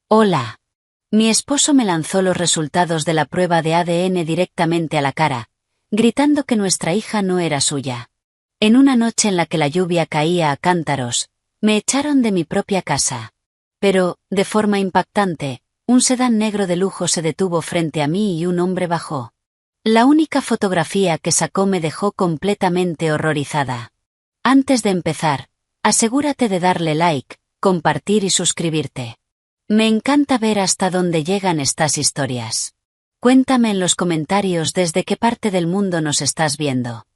Hola. Mi esposo me lanzó los resultados de la prueba de ADN directamente a la cara, gritando que nuestra hija no era suya. En una noche en la que la lluvia caía a cántaros, me echaron de mi propia casa. Pero, de forma impactante, un sedán negro de lujo se detuvo frente a mí y un hombre bajó. La única fotografía que sacó me dejó completamente horrorizada. Antes de empezar, asegúrate de darle like, compartir y suscribirte. Me encanta ver hasta dónde llegan estas historias. Cuéntame en los comentarios desde qué parte del mundo nos estás viendo.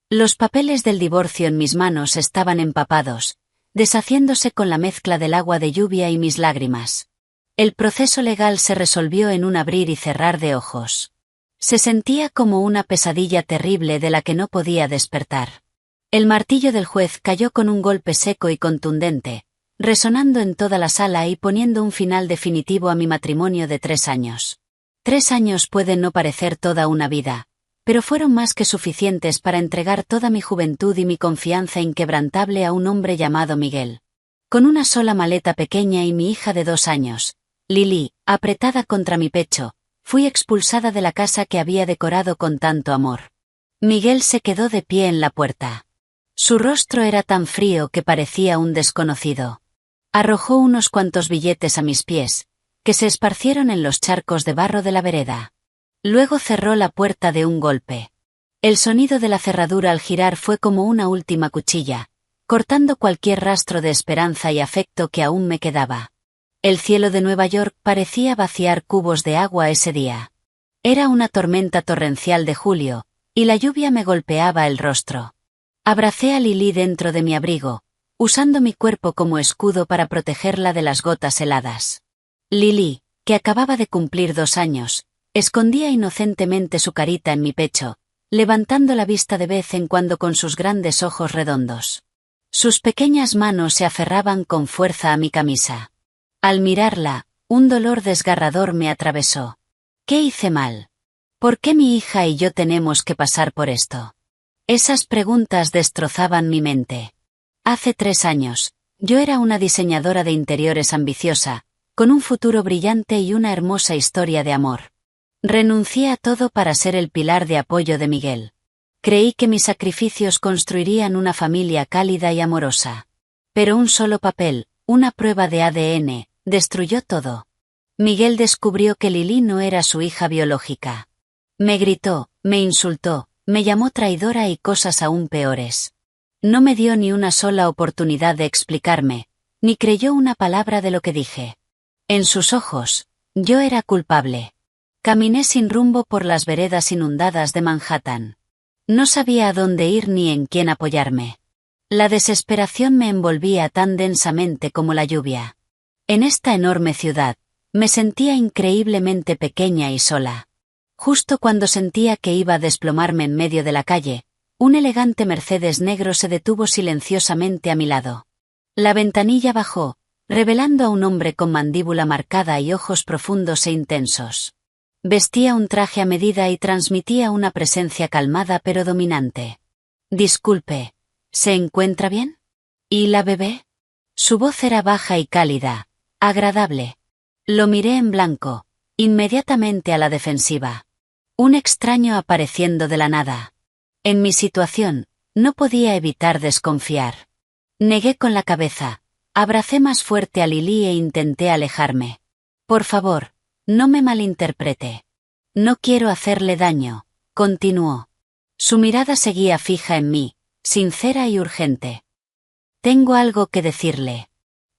Los papeles del divorcio en mis manos estaban empapados, deshaciéndose con la mezcla del agua de lluvia y mis lágrimas. El proceso legal se resolvió en un abrir y cerrar de ojos. Se sentía como una pesadilla terrible de la que no podía despertar. El martillo del juez cayó con un golpe seco y contundente, resonando en toda la sala y poniendo un final definitivo a mi matrimonio de 3 años. 3 años pueden no parecer toda una vida, pero fueron más que suficientes para entregar toda mi juventud y mi confianza inquebrantable a un hombre llamado Miguel. Con una sola maleta pequeña y mi hija de 2 años, Lily, apretada contra mi pecho, fui expulsada de la casa que había decorado con tanto amor. Miguel se quedó de pie en la puerta. Su rostro era tan frío que parecía un desconocido. Arrojó unos cuantos billetes a mis pies, que se esparcieron en los charcos de barro de la vereda. Luego cerró la puerta de un golpe. El sonido de la cerradura al girar fue como una última cuchilla, cortando cualquier rastro de esperanza y afecto que aún me quedaba. El cielo de Nueva York parecía vaciar cubos de agua ese día. Era una tormenta torrencial de julio, y la lluvia me golpeaba el rostro. Abracé a Lily dentro de mi abrigo, usando mi cuerpo como escudo para protegerla de las gotas heladas. Lily, que acababa de cumplir 2 años, escondía inocentemente su carita en mi pecho, levantando la vista de vez en cuando con sus grandes ojos redondos. Sus pequeñas manos se aferraban con fuerza a mi camisa. Al mirarla, un dolor desgarrador me atravesó. ¿Qué hice mal? ¿Por qué mi hija y yo tenemos que pasar por esto? Esas preguntas destrozaban mi mente. Hace 3 años, yo era una diseñadora de interiores ambiciosa, con un futuro brillante y una hermosa historia de amor. Renuncié a todo para ser el pilar de apoyo de Miguel. Creí que mis sacrificios construirían una familia cálida y amorosa. Pero un solo papel, una prueba de ADN, destruyó todo. Miguel descubrió que Lily no era su hija biológica. Me gritó, me insultó, me llamó traidora y cosas aún peores. No me dio ni una sola oportunidad de explicarme, ni creyó una palabra de lo que dije. En sus ojos, yo era culpable. Caminé sin rumbo por las veredas inundadas de Manhattan. No sabía a dónde ir ni en quién apoyarme. La desesperación me envolvía tan densamente como la lluvia. En esta enorme ciudad, me sentía increíblemente pequeña y sola. Justo cuando sentía que iba a desplomarme en medio de la calle, un elegante Mercedes negro se detuvo silenciosamente a mi lado. La ventanilla bajó, revelando a un hombre con mandíbula marcada y ojos profundos e intensos. Vestía un traje a medida y transmitía una presencia calmada pero dominante. Disculpe, ¿se encuentra bien? ¿Y la bebé? Su voz era baja y cálida, agradable. Lo miré en blanco, inmediatamente a la defensiva. Un extraño apareciendo de la nada. En mi situación, no podía evitar desconfiar. Negué con la cabeza, abracé más fuerte a Lily e intenté alejarme. Por favor, no me malinterprete. No quiero hacerle daño, continuó. Su mirada seguía fija en mí, sincera y urgente. Tengo algo que decirle.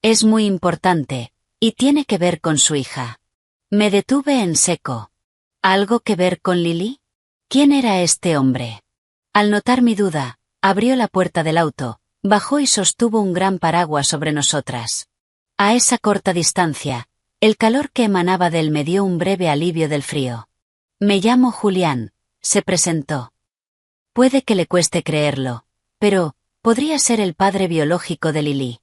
Es muy importante, y tiene que ver con su hija. Me detuve en seco. ¿Algo que ver con Lily? ¿Quién era este hombre? Al notar mi duda, abrió la puerta del auto, bajó y sostuvo un gran paraguas sobre nosotras. A esa corta distancia, el calor que emanaba de él me dio un breve alivio del frío. Me llamo Julián, se presentó. Puede que le cueste creerlo, pero podría ser el padre biológico de Lily.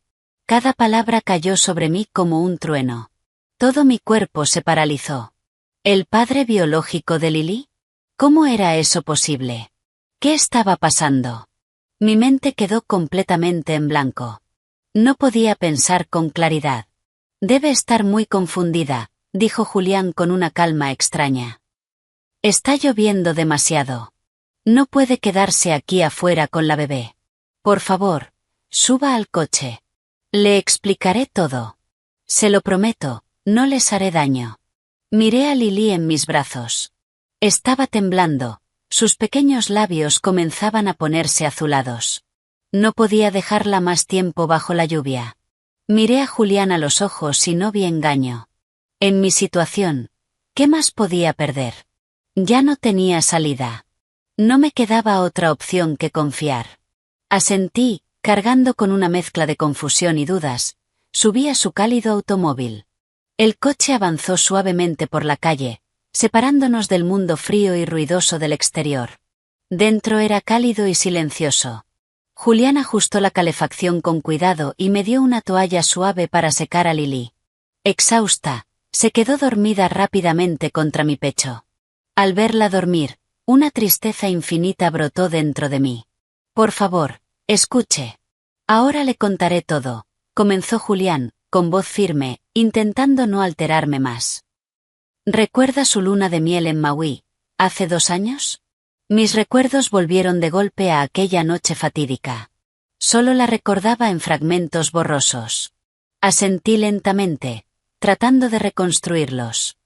Cada palabra cayó sobre mí como un trueno. Todo mi cuerpo se paralizó. ¿El padre biológico de Lily? ¿Cómo era eso posible? ¿Qué estaba pasando? Mi mente quedó completamente en blanco. No podía pensar con claridad. Debe estar muy confundida, dijo Julián con una calma extraña. Está lloviendo demasiado. No puede quedarse aquí afuera con la bebé. Por favor, suba al coche. Le explicaré todo. Se lo prometo, no les haré daño. Miré a Lily en mis brazos. Estaba temblando, sus pequeños labios comenzaban a ponerse azulados. No podía dejarla más tiempo bajo la lluvia. Miré a Julián a los ojos y no vi engaño. En mi situación, ¿qué más podía perder? Ya no tenía salida. No me quedaba otra opción que confiar. Asentí, cargando con una mezcla de confusión y dudas, subí a su cálido automóvil. El coche avanzó suavemente por la calle, separándonos del mundo frío y ruidoso del exterior. Dentro era cálido y silencioso. Julián ajustó la calefacción con cuidado y me dio una toalla suave para secar a Lily. Exhausta, se quedó dormida rápidamente contra mi pecho. Al verla dormir, una tristeza infinita brotó dentro de mí. Por favor, escuche. Ahora le contaré todo, comenzó Julián, con voz firme, intentando no alterarme más. ¿Recuerda su luna de miel en Maui, hace 2 años? Mis recuerdos volvieron de golpe a aquella noche fatídica. Solo la recordaba en fragmentos borrosos. Asentí lentamente, tratando de reconstruirlos.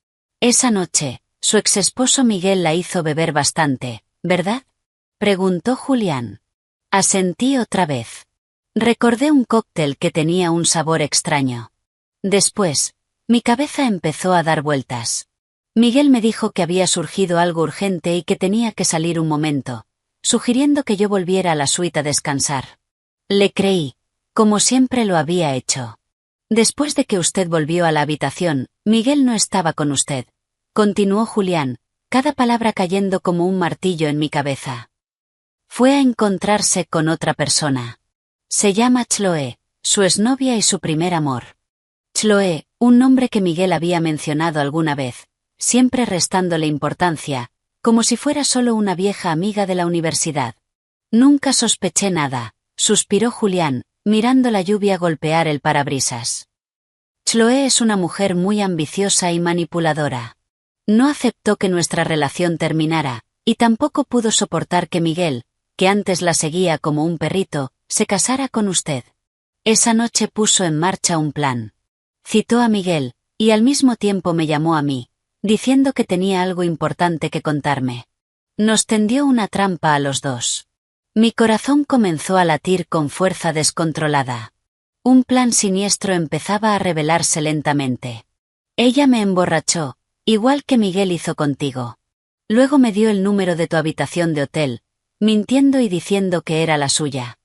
Esa noche, su exesposo Miguel la hizo beber bastante, ¿verdad? Preguntó Julián. Asentí otra vez. Recordé un cóctel que tenía un sabor extraño. Después, mi cabeza empezó a dar vueltas. Miguel me dijo que había surgido algo urgente y que tenía que salir un momento, sugiriendo que yo volviera a la suite a descansar. Le creí, como siempre lo había hecho. Después de que usted volvió a la habitación, Miguel no estaba con usted, continuó Julián, cada palabra cayendo como un martillo en mi cabeza. Fue a encontrarse con otra persona. Se llama Chloe, su exnovia y su primer amor. Chloe, un nombre que Miguel había mencionado alguna vez, siempre restándole importancia, como si fuera solo una vieja amiga de la universidad. Nunca sospeché nada, suspiró Julián, mirando la lluvia golpear el parabrisas. Chloe es una mujer muy ambiciosa y manipuladora. No aceptó que nuestra relación terminara, y tampoco pudo soportar que Miguel, que antes la seguía como un perrito, se casara con usted. Esa noche puso en marcha un plan. Citó a Miguel, y al mismo tiempo me llamó a mí, diciendo que tenía algo importante que contarme. Nos tendió una trampa a los dos. Mi corazón comenzó a latir con fuerza descontrolada. Un plan siniestro empezaba a revelarse lentamente. Ella me emborrachó, igual que Miguel hizo contigo. Luego me dio el número de tu habitación de hotel, mintiendo y diciendo que era la suya.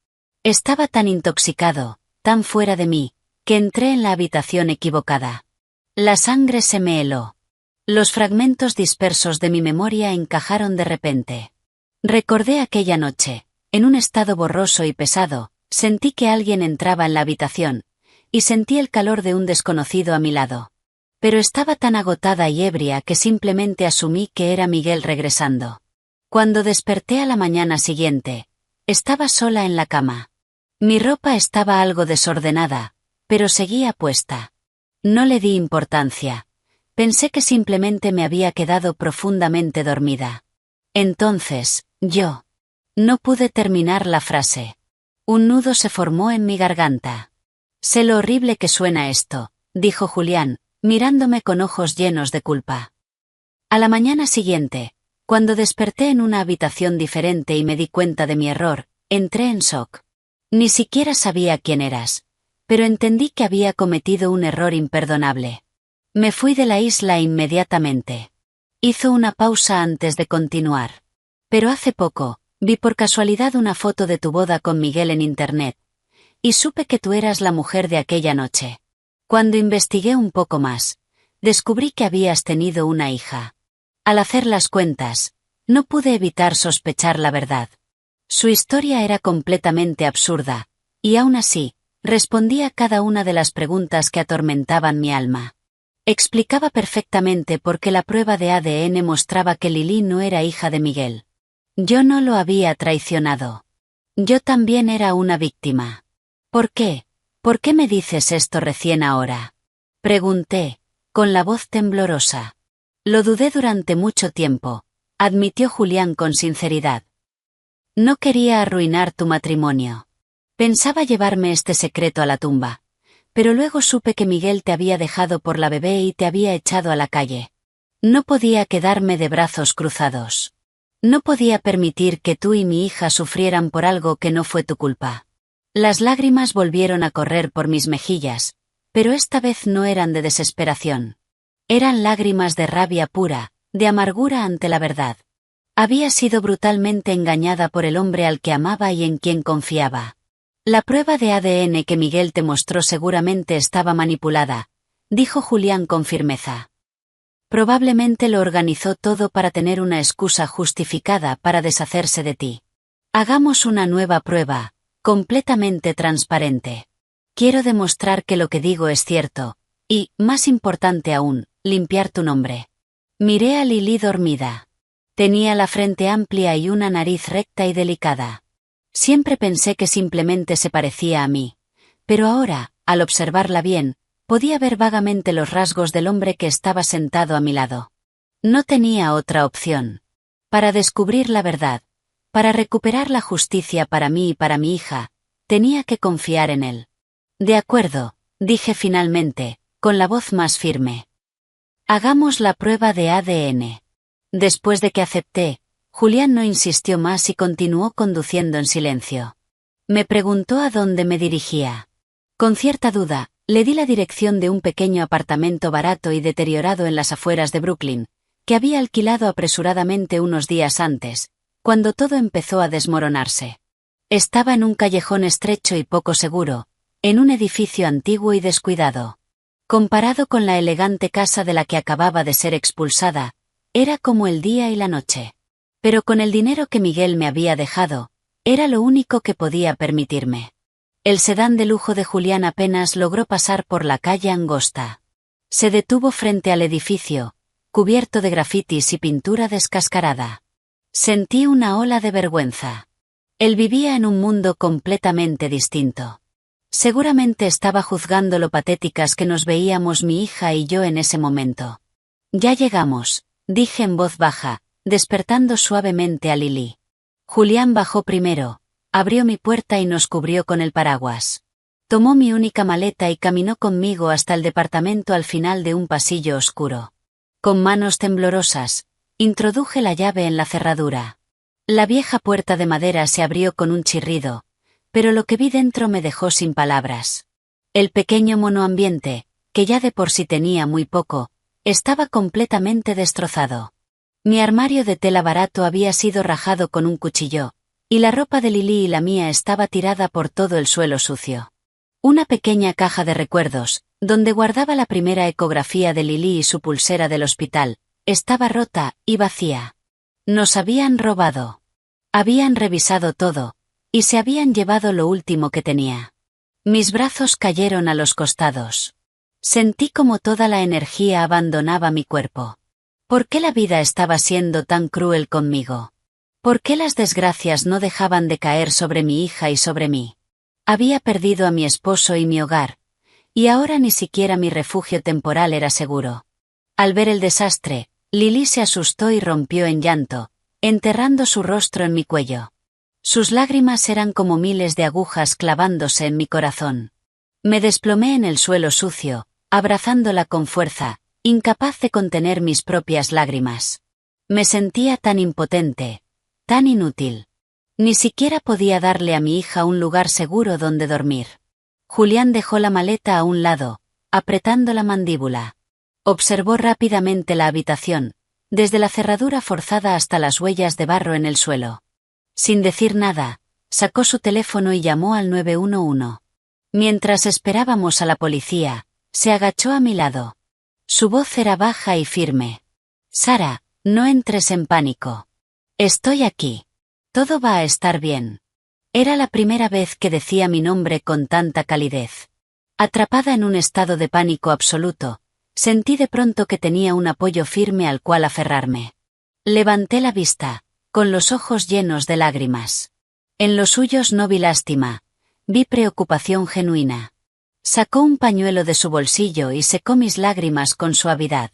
Estaba tan intoxicado, tan fuera de mí, que entré en la habitación equivocada. La sangre se me heló. Los fragmentos dispersos de mi memoria encajaron de repente. Recordé aquella noche, en un estado borroso y pesado, sentí que alguien entraba en la habitación, y sentí el calor de un desconocido a mi lado. Pero estaba tan agotada y ebria que simplemente asumí que era Miguel regresando. Cuando desperté a la mañana siguiente, estaba sola en la cama. Mi ropa estaba algo desordenada, pero seguía puesta. No le di importancia. Pensé que simplemente me había quedado profundamente dormida. Entonces, yo. No pude terminar la frase. Un nudo se formó en mi garganta. Sé lo horrible que suena esto, dijo Julián, mirándome con ojos llenos de culpa. A la mañana siguiente, cuando desperté en una habitación diferente y me di cuenta de mi error, entré en shock. Ni siquiera sabía quién eras, pero entendí que había cometido un error imperdonable. Me fui de la isla inmediatamente. Hizo una pausa antes de continuar. Pero hace poco, vi por casualidad una foto de tu boda con Miguel en internet, y supe que tú eras la mujer de aquella noche. Cuando investigué un poco más, descubrí que habías tenido una hija. Al hacer las cuentas, no pude evitar sospechar la verdad. Su historia era completamente absurda, y aún así, respondía a cada una de las preguntas que atormentaban mi alma. Explicaba perfectamente por qué la prueba de ADN mostraba que Lily no era hija de Miguel. Yo no lo había traicionado. Yo también era una víctima. ¿Por qué? ¿Por qué me dices esto recién ahora? Pregunté, con la voz temblorosa. Lo dudé durante mucho tiempo, admitió Julián con sinceridad. No quería arruinar tu matrimonio. Pensaba llevarme este secreto a la tumba. Pero luego supe que Miguel te había dejado por la bebé y te había echado a la calle. No podía quedarme de brazos cruzados. No podía permitir que tú y mi hija sufrieran por algo que no fue tu culpa. Las lágrimas volvieron a correr por mis mejillas, pero esta vez no eran de desesperación. Eran lágrimas de rabia pura, de amargura ante la verdad. Había sido brutalmente engañada por el hombre al que amaba y en quien confiaba. La prueba de ADN que Miguel te mostró seguramente estaba manipulada, dijo Julián con firmeza. Probablemente lo organizó todo para tener una excusa justificada para deshacerse de ti. Hagamos una nueva prueba, completamente transparente. Quiero demostrar que lo que digo es cierto, y, más importante aún, limpiar tu nombre. Miré a Lili dormida. Tenía la frente amplia y una nariz recta y delicada. Siempre pensé que simplemente se parecía a mí, pero ahora, al observarla bien, podía ver vagamente los rasgos del hombre que estaba sentado a mi lado. No tenía otra opción. Para descubrir la verdad, para recuperar la justicia para mí y para mi hija, tenía que confiar en él. De acuerdo, dije finalmente, con la voz más firme. Hagamos la prueba de ADN. Después de que acepté, Julián no insistió más y continuó conduciendo en silencio. Me preguntó a dónde me dirigía. Con cierta duda, le di la dirección de un pequeño apartamento barato y deteriorado en las afueras de Brooklyn, que había alquilado apresuradamente unos días antes, cuando todo empezó a desmoronarse. Estaba en un callejón estrecho y poco seguro, en un edificio antiguo y descuidado. Comparado con la elegante casa de la que acababa de ser expulsada, era como el día y la noche. Pero con el dinero que Miguel me había dejado, era lo único que podía permitirme. El sedán de lujo de Julián apenas logró pasar por la calle angosta. Se detuvo frente al edificio, cubierto de grafitis y pintura descascarada. Sentí una ola de vergüenza. Él vivía en un mundo completamente distinto. Seguramente estaba juzgando lo patéticas que nos veíamos mi hija y yo en ese momento. Ya llegamos, dije en voz baja, despertando suavemente a Lili. Julián bajó primero, abrió mi puerta y nos cubrió con el paraguas. Tomó mi única maleta y caminó conmigo hasta el departamento al final de un pasillo oscuro. Con manos temblorosas, introduje la llave en la cerradura. La vieja puerta de madera se abrió con un chirrido, pero lo que vi dentro me dejó sin palabras. El pequeño monoambiente, que ya de por sí tenía muy poco, estaba completamente destrozado. Mi armario de tela barato había sido rajado con un cuchillo, y la ropa de Lili y la mía estaba tirada por todo el suelo sucio. Una pequeña caja de recuerdos, donde guardaba la primera ecografía de Lili y su pulsera del hospital, estaba rota y vacía. Nos habían robado. Habían revisado todo, y se habían llevado lo último que tenía. Mis brazos cayeron a los costados. Sentí como toda la energía abandonaba mi cuerpo. ¿Por qué la vida estaba siendo tan cruel conmigo? ¿Por qué las desgracias no dejaban de caer sobre mi hija y sobre mí? Había perdido a mi esposo y mi hogar, y ahora ni siquiera mi refugio temporal era seguro. Al ver el desastre, Lili se asustó y rompió en llanto, enterrando su rostro en mi cuello. Sus lágrimas eran como miles de agujas clavándose en mi corazón. Me desplomé en el suelo sucio, abrazándola con fuerza, incapaz de contener mis propias lágrimas. Me sentía tan impotente, tan inútil. Ni siquiera podía darle a mi hija un lugar seguro donde dormir. Julián dejó la maleta a un lado, apretando la mandíbula. Observó rápidamente la habitación, desde la cerradura forzada hasta las huellas de barro en el suelo. Sin decir nada, sacó su teléfono y llamó al 911. Mientras esperábamos a la policía, se agachó a mi lado. Su voz era baja y firme. Sara, no entres en pánico. Estoy aquí. Todo va a estar bien. Era la primera vez que decía mi nombre con tanta calidez. Atrapada en un estado de pánico absoluto, sentí de pronto que tenía un apoyo firme al cual aferrarme. Levanté la vista, con los ojos llenos de lágrimas. En los suyos no vi lástima, vi preocupación genuina. Sacó un pañuelo de su bolsillo y secó mis lágrimas con suavidad.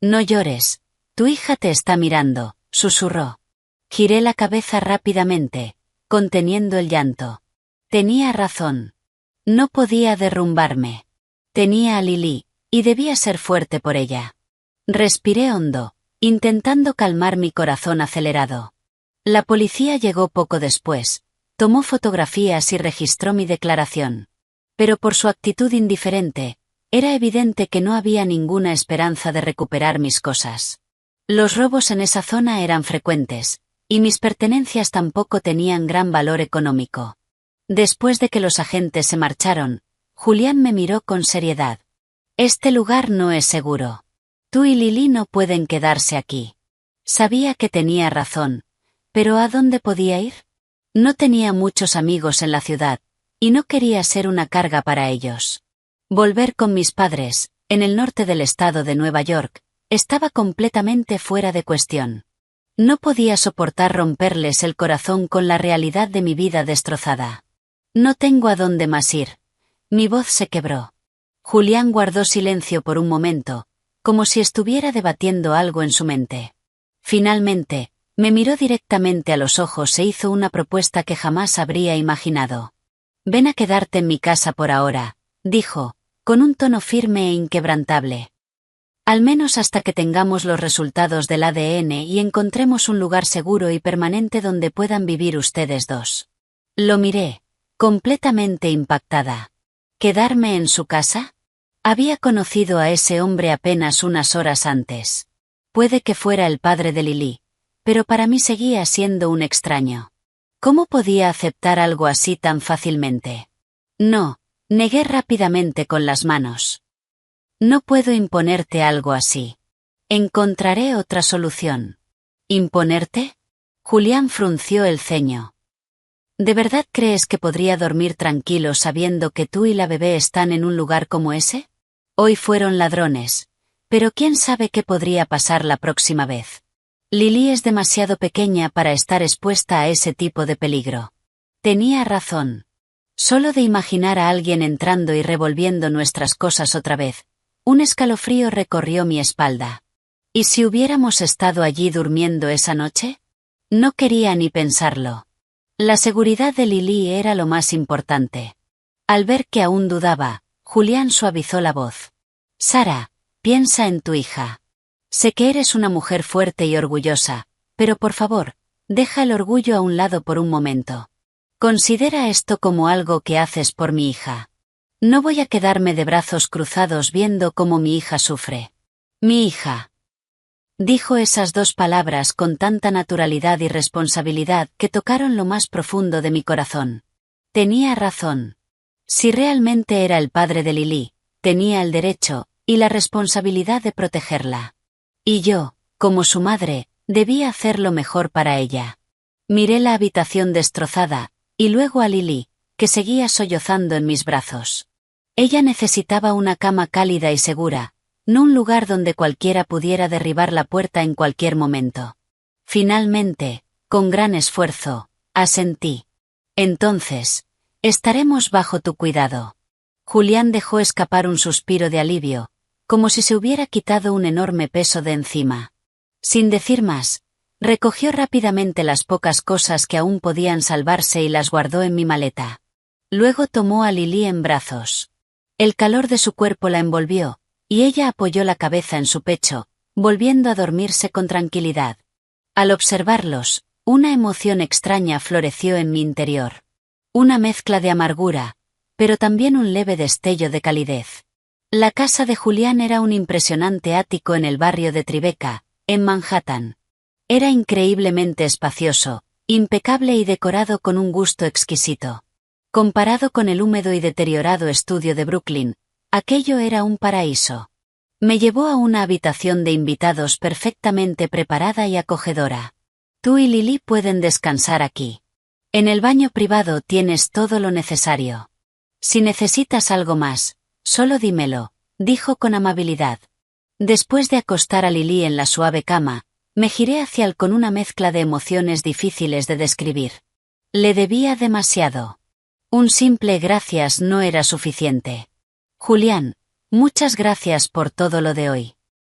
No llores, tu hija te está mirando, susurró. Giré la cabeza rápidamente, conteniendo el llanto. Tenía razón. No podía derrumbarme. Tenía a Lily, y debía ser fuerte por ella. Respiré hondo, intentando calmar mi corazón acelerado. La policía llegó poco después, tomó fotografías y registró mi declaración. Pero por su actitud indiferente, era evidente que no había ninguna esperanza de recuperar mis cosas. Los robos en esa zona eran frecuentes, y mis pertenencias tampoco tenían gran valor económico. Después de que los agentes se marcharon, Julián me miró con seriedad. Este lugar no es seguro. Tú y Lily no pueden quedarse aquí. Sabía que tenía razón, pero ¿a dónde podía ir? No tenía muchos amigos en la ciudad, y no quería ser una carga para ellos. Volver con mis padres, en el norte del estado de Nueva York, estaba completamente fuera de cuestión. No podía soportar romperles el corazón con la realidad de mi vida destrozada. No tengo a dónde más ir. Mi voz se quebró. Julián guardó silencio por un momento, como si estuviera debatiendo algo en su mente. Finalmente, me miró directamente a los ojos e hizo una propuesta que jamás habría imaginado. Ven a quedarte en mi casa por ahora, dijo, con un tono firme e inquebrantable. Al menos hasta que tengamos los resultados del ADN y encontremos un lugar seguro y permanente donde puedan vivir ustedes dos. Lo miré, completamente impactada. ¿Quedarme en su casa? Había conocido a ese hombre apenas unas horas antes. Puede que fuera el padre de Lily, pero para mí seguía siendo un extraño. ¿Cómo podía aceptar algo así tan fácilmente? No, negué rápidamente con las manos. No puedo imponerte algo así. Encontraré otra solución. ¿Imponerte? Julián frunció el ceño. ¿De verdad crees que podría dormir tranquilo sabiendo que tú y la bebé están en un lugar como ese? Hoy fueron ladrones, pero quién sabe qué podría pasar la próxima vez. Lily es demasiado pequeña para estar expuesta a ese tipo de peligro. Tenía razón. Solo de imaginar a alguien entrando y revolviendo nuestras cosas otra vez, un escalofrío recorrió mi espalda. ¿Y si hubiéramos estado allí durmiendo esa noche? No quería ni pensarlo. La seguridad de Lily era lo más importante. Al ver que aún dudaba, Julián suavizó la voz. Sara, piensa en tu hija. Sé que eres una mujer fuerte y orgullosa, pero por favor, deja el orgullo a un lado por un momento. Considera esto como algo que haces por mi hija. No voy a quedarme de brazos cruzados viendo cómo mi hija sufre. Mi hija. Dijo esas dos palabras con tanta naturalidad y responsabilidad que tocaron lo más profundo de mi corazón. Tenía razón. Si realmente era el padre de Lily, tenía el derecho y la responsabilidad de protegerla. Y yo, como su madre, debía hacer lo mejor para ella. Miré la habitación destrozada, y luego a Lily, que seguía sollozando en mis brazos. Ella necesitaba una cama cálida y segura, no un lugar donde cualquiera pudiera derribar la puerta en cualquier momento. Finalmente, con gran esfuerzo, asentí. Entonces, estaremos bajo tu cuidado. Julián dejó escapar un suspiro de alivio, como si se hubiera quitado un enorme peso de encima. Sin decir más, recogió rápidamente las pocas cosas que aún podían salvarse y las guardó en mi maleta. Luego tomó a Lily en brazos. El calor de su cuerpo la envolvió, y ella apoyó la cabeza en su pecho, volviendo a dormirse con tranquilidad. Al observarlos, una emoción extraña floreció en mi interior. Una mezcla de amargura, pero también un leve destello de calidez. La casa de Julián era un impresionante ático en el barrio de Tribeca, en Manhattan. Era increíblemente espacioso, impecable y decorado con un gusto exquisito. Comparado con el húmedo y deteriorado estudio de Brooklyn, aquello era un paraíso. Me llevó a una habitación de invitados perfectamente preparada y acogedora. Tú y Lily pueden descansar aquí. En el baño privado tienes todo lo necesario. Si necesitas algo más, solo dímelo, dijo con amabilidad. Después de acostar a Lily en la suave cama, me giré hacia él con una mezcla de emociones difíciles de describir. Le debía demasiado. Un simple gracias no era suficiente. Julián, muchas gracias por todo lo de hoy.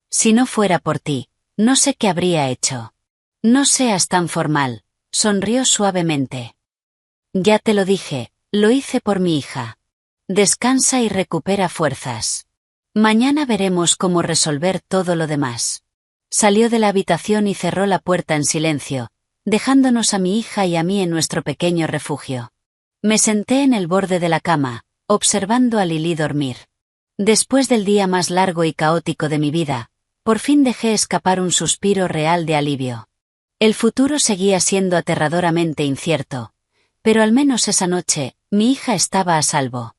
Si no fuera por ti, no sé qué habría hecho. No seas tan formal, sonrió suavemente. Ya te lo dije, lo hice por mi hija. Descansa y recupera fuerzas. Mañana veremos cómo resolver todo lo demás. Salió de la habitación y cerró la puerta en silencio, dejándonos a mi hija y a mí en nuestro pequeño refugio. Me senté en el borde de la cama, observando a Lily dormir. Después del día más largo y caótico de mi vida, por fin dejé escapar un suspiro real de alivio. El futuro seguía siendo aterradoramente incierto, pero al menos esa noche, mi hija estaba a salvo.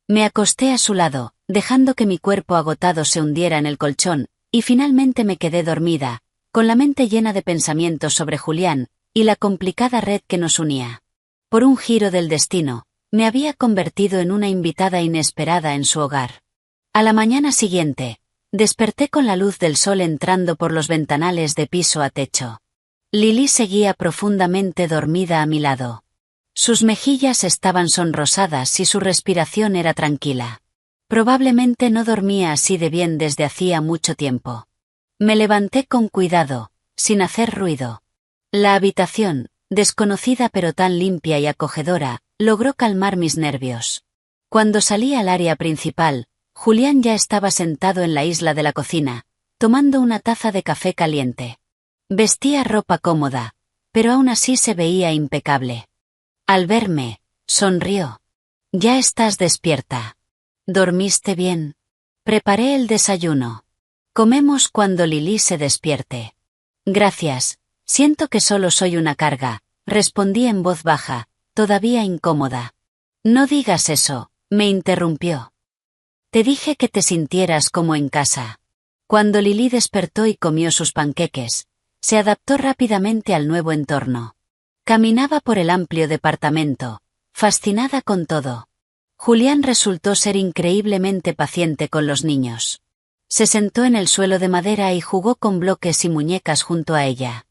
Me acosté a su lado, dejando que mi cuerpo agotado se hundiera en el colchón, y finalmente me quedé dormida, con la mente llena de pensamientos sobre Julián, y la complicada red que nos unía. Por un giro del destino, me había convertido en una invitada inesperada en su hogar. A la mañana siguiente, desperté con la luz del sol entrando por los ventanales de piso a techo. Lily seguía profundamente dormida a mi lado. Sus mejillas estaban sonrosadas y su respiración era tranquila. Probablemente no dormía así de bien desde hacía mucho tiempo. Me levanté con cuidado, sin hacer ruido. La habitación, desconocida pero tan limpia y acogedora, logró calmar mis nervios. Cuando salí al área principal, Julián ya estaba sentado en la isla de la cocina, tomando una taza de café caliente. Vestía ropa cómoda, pero aún así se veía impecable. Al verme, sonrió. «Ya estás despierta. ¿Dormiste bien?» «Preparé el desayuno. Comemos cuando Lily se despierte». «Gracias, siento que solo soy una carga», respondí en voz baja, todavía incómoda. «No digas eso», me interrumpió. «Te dije que te sintieras como en casa». Cuando Lily despertó y comió sus panqueques, se adaptó rápidamente al nuevo entorno. Caminaba por el amplio departamento, fascinada con todo. Julián resultó ser increíblemente paciente con los niños. Se sentó en el suelo de madera y jugó con bloques y muñecas junto a ella.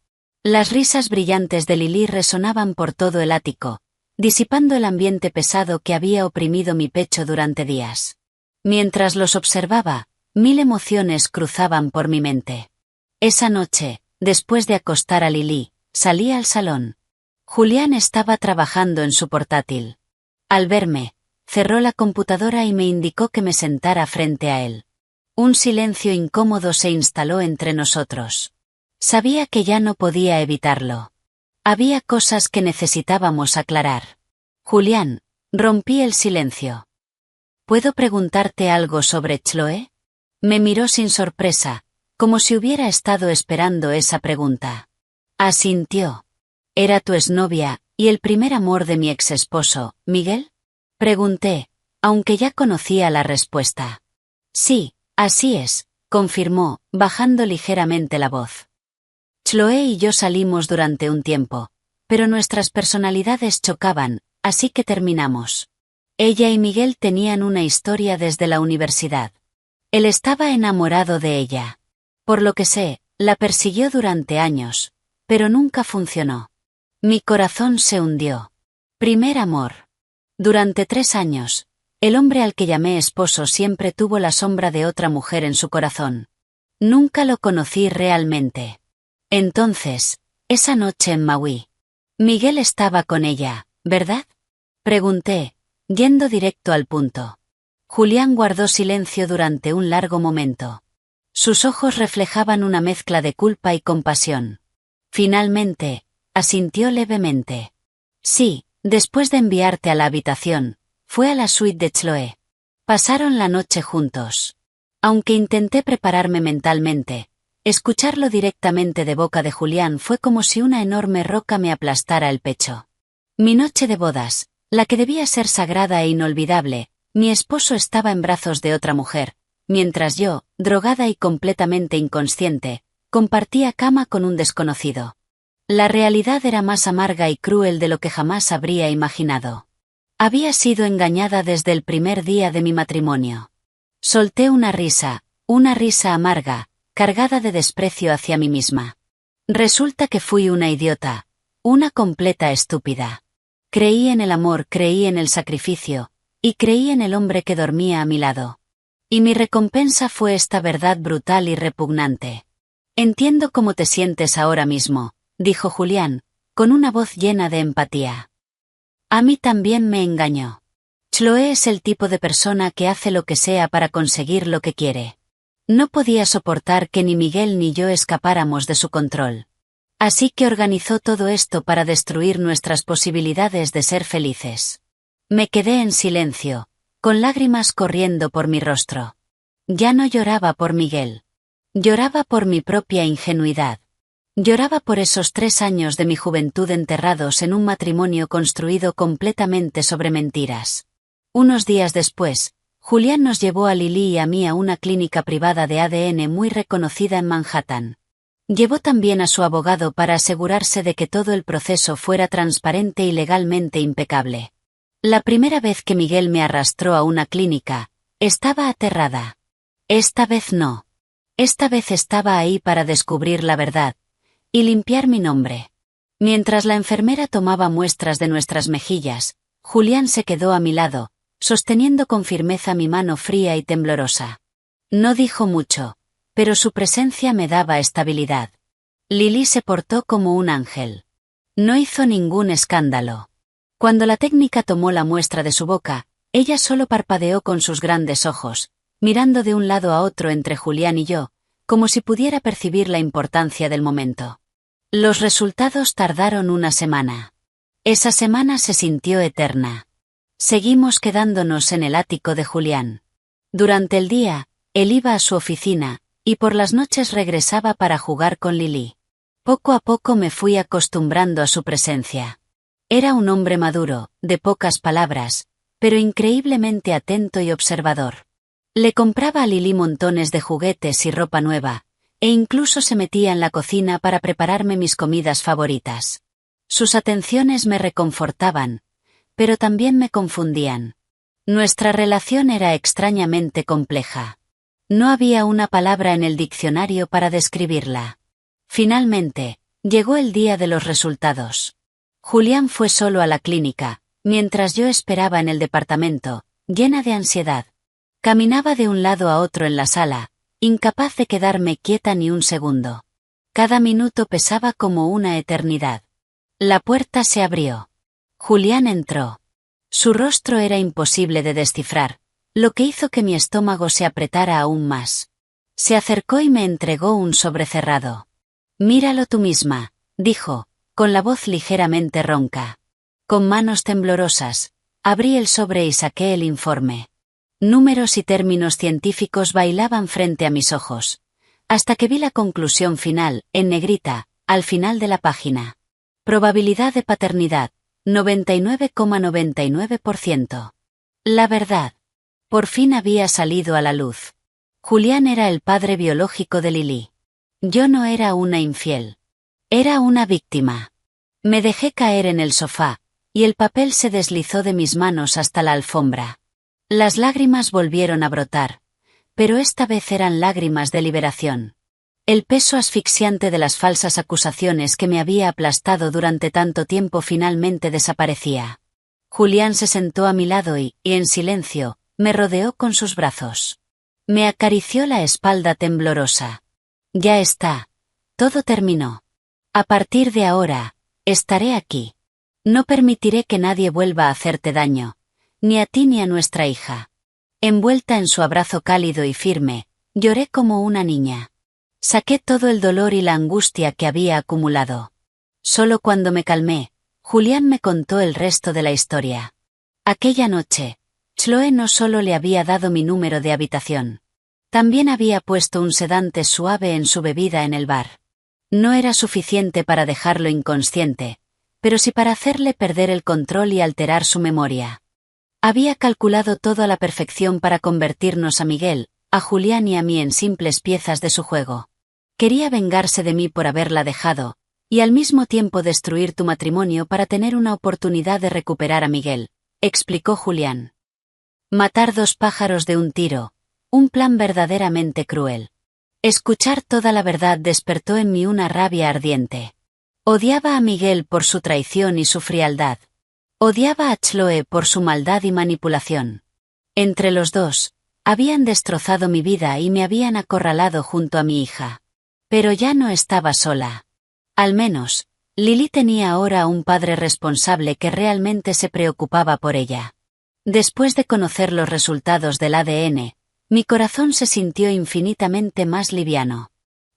Las risas brillantes de Lily resonaban por todo el ático, disipando el ambiente pesado que había oprimido mi pecho durante días. Mientras los observaba, mil emociones cruzaban por mi mente. Esa noche, después de acostar a Lily, salí al salón. Julián estaba trabajando en su portátil. Al verme, cerró la computadora y me indicó que me sentara frente a él. Un silencio incómodo se instaló entre nosotros. Sabía que ya no podía evitarlo. Había cosas que necesitábamos aclarar. «Julián», rompí el silencio. «¿Puedo preguntarte algo sobre Chloe?» Me miró sin sorpresa, como si hubiera estado esperando esa pregunta. Asintió. «¿Era tu exnovia y el primer amor de mi exesposo, Miguel?» Pregunté, aunque ya conocía la respuesta. «Sí, así es», confirmó, bajando ligeramente la voz. Chloe y yo salimos durante un tiempo, pero nuestras personalidades chocaban, así que terminamos. Ella y Miguel tenían una historia desde la universidad. Él estaba enamorado de ella. Por lo que sé, la persiguió durante años, pero nunca funcionó. Mi corazón se hundió. Primer amor. Durante 3 años, el hombre al que llamé esposo siempre tuvo la sombra de otra mujer en su corazón. Nunca lo conocí realmente. Entonces, esa noche en Maui. Miguel estaba con ella, ¿verdad? Pregunté, yendo directo al punto. Julián guardó silencio durante un largo momento. Sus ojos reflejaban una mezcla de culpa y compasión. Finalmente, asintió levemente. «Sí, después de enviarte a la habitación, fue a la suite de Chloe. Pasaron la noche juntos. Aunque intenté prepararme mentalmente, escucharlo directamente de boca de Julián fue como si una enorme roca me aplastara el pecho. Mi noche de bodas, la que debía ser sagrada e inolvidable, mi esposo estaba en brazos de otra mujer, mientras yo, drogada y completamente inconsciente, compartía cama con un desconocido. La realidad era más amarga y cruel de lo que jamás habría imaginado. Había sido engañada desde el primer día de mi matrimonio. Solté una risa amarga, cargada de desprecio hacia mí misma. Resulta que fui una idiota, una completa estúpida. Creí en el amor, creí en el sacrificio, y creí en el hombre que dormía a mi lado. Y mi recompensa fue esta verdad brutal y repugnante. Entiendo cómo te sientes ahora mismo, dijo Julián, con una voz llena de empatía. A mí también me engañó. Chloe es el tipo de persona que hace lo que sea para conseguir lo que quiere. No podía soportar que ni Miguel ni yo escapáramos de su control. Así que organizó todo esto para destruir nuestras posibilidades de ser felices. Me quedé en silencio, con lágrimas corriendo por mi rostro. Ya no lloraba por Miguel. Lloraba por mi propia ingenuidad. Lloraba por esos 3 años de mi juventud enterrados en un matrimonio construido completamente sobre mentiras. Unos días después, Julián nos llevó a Lily y a mí a una clínica privada de ADN muy reconocida en Manhattan. Llevó también a su abogado para asegurarse de que todo el proceso fuera transparente y legalmente impecable. La primera vez que Miguel me arrastró a una clínica, estaba aterrada. Esta vez no. Esta vez estaba ahí para descubrir la verdad y limpiar mi nombre. Mientras la enfermera tomaba muestras de nuestras mejillas, Julián se quedó a mi lado, sosteniendo con firmeza mi mano fría y temblorosa. No dijo mucho, pero su presencia me daba estabilidad. Lily se portó como un ángel. No hizo ningún escándalo. Cuando la técnica tomó la muestra de su boca, ella solo parpadeó con sus grandes ojos, mirando de un lado a otro entre Julián y yo, como si pudiera percibir la importancia del momento. Los resultados tardaron una semana. Esa semana se sintió eterna. Seguimos quedándonos en el ático de Julián. Durante el día, él iba a su oficina, y por las noches regresaba para jugar con Lily. Poco a poco me fui acostumbrando a su presencia. Era un hombre maduro, de pocas palabras, pero increíblemente atento y observador. Le compraba a Lily montones de juguetes y ropa nueva, e incluso se metía en la cocina para prepararme mis comidas favoritas. Sus atenciones me reconfortaban, pero también me confundían. Nuestra relación era extrañamente compleja. No había una palabra en el diccionario para describirla. Finalmente, llegó el día de los resultados. Julián fue solo a la clínica, mientras yo esperaba en el departamento, llena de ansiedad. Caminaba de un lado a otro en la sala, incapaz de quedarme quieta ni un segundo. Cada minuto pesaba como una eternidad. La puerta se abrió. Julián entró. Su rostro era imposible de descifrar, lo que hizo que mi estómago se apretara aún más. Se acercó y me entregó un sobre cerrado. «Míralo tú misma», dijo, con la voz ligeramente ronca. Con manos temblorosas, abrí el sobre y saqué el informe. Números y términos científicos bailaban frente a mis ojos, hasta que vi la conclusión final, en negrita, al final de la página. Probabilidad de paternidad, 99,99%. La verdad. Por fin había salido a la luz. Julián era el padre biológico de Lily. Yo no era una infiel. Era una víctima. Me dejé caer en el sofá, y el papel se deslizó de mis manos hasta la alfombra. Las lágrimas volvieron a brotar, pero esta vez eran lágrimas de liberación. El peso asfixiante de las falsas acusaciones que me había aplastado durante tanto tiempo finalmente desaparecía. Julián se sentó a mi lado y, en silencio, me rodeó con sus brazos. Me acarició la espalda temblorosa. Ya está. Todo terminó. A partir de ahora, estaré aquí. No permitiré que nadie vuelva a hacerte daño, ni a ti ni a nuestra hija. Envuelta en su abrazo cálido y firme, lloré como una niña. Saqué todo el dolor y la angustia que había acumulado. Solo cuando me calmé, Julián me contó el resto de la historia. Aquella noche, Chloe no solo le había dado mi número de habitación. También había puesto un sedante suave en su bebida en el bar. No era suficiente para dejarlo inconsciente, pero sí para hacerle perder el control y alterar su memoria. Había calculado todo a la perfección para convertirnos a Miguel, a Julián y a mí en simples piezas de su juego. Quería vengarse de mí por haberla dejado, y al mismo tiempo destruir tu matrimonio para tener una oportunidad de recuperar a Miguel, explicó Julián. Matar 2 pájaros de un tiro, un plan verdaderamente cruel. Escuchar toda la verdad despertó en mí una rabia ardiente. Odiaba a Miguel por su traición y su frialdad. Odiaba a Chloe por su maldad y manipulación. Entre los dos, Habían destrozado mi vida y me habían acorralado junto a mi hija. Pero ya no estaba sola. Al menos, Lily tenía ahora un padre responsable que realmente se preocupaba por ella. Después de conocer los resultados del ADN, mi corazón se sintió infinitamente más liviano.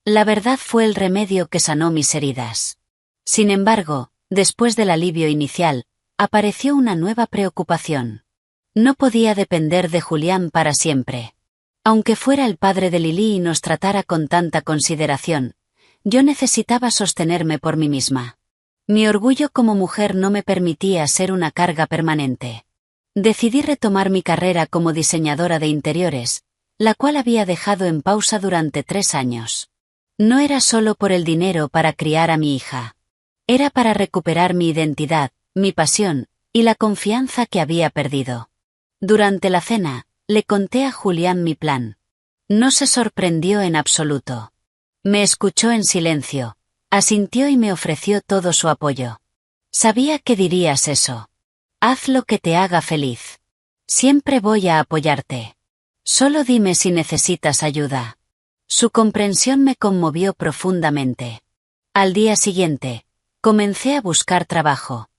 La verdad fue el remedio que sanó mis heridas. Sin embargo, después del alivio inicial, apareció una nueva preocupación. No podía depender de Julián para siempre. Aunque fuera el padre de Lily y nos tratara con tanta consideración, yo necesitaba sostenerme por mí misma. Mi orgullo como mujer no me permitía ser una carga permanente. Decidí retomar mi carrera como diseñadora de interiores, la cual había dejado en pausa durante 3 años. No era solo por el dinero para criar a mi hija. Era para recuperar mi identidad, mi pasión, y la confianza que había perdido. Durante la cena, le conté a Julián mi plan. No se sorprendió en absoluto. Me escuchó en silencio, asintió y me ofreció todo su apoyo. Sabía que dirías eso. Haz lo que te haga feliz. Siempre voy a apoyarte. Solo dime si necesitas ayuda. Su comprensión me conmovió profundamente. Al día siguiente, comencé a buscar trabajo.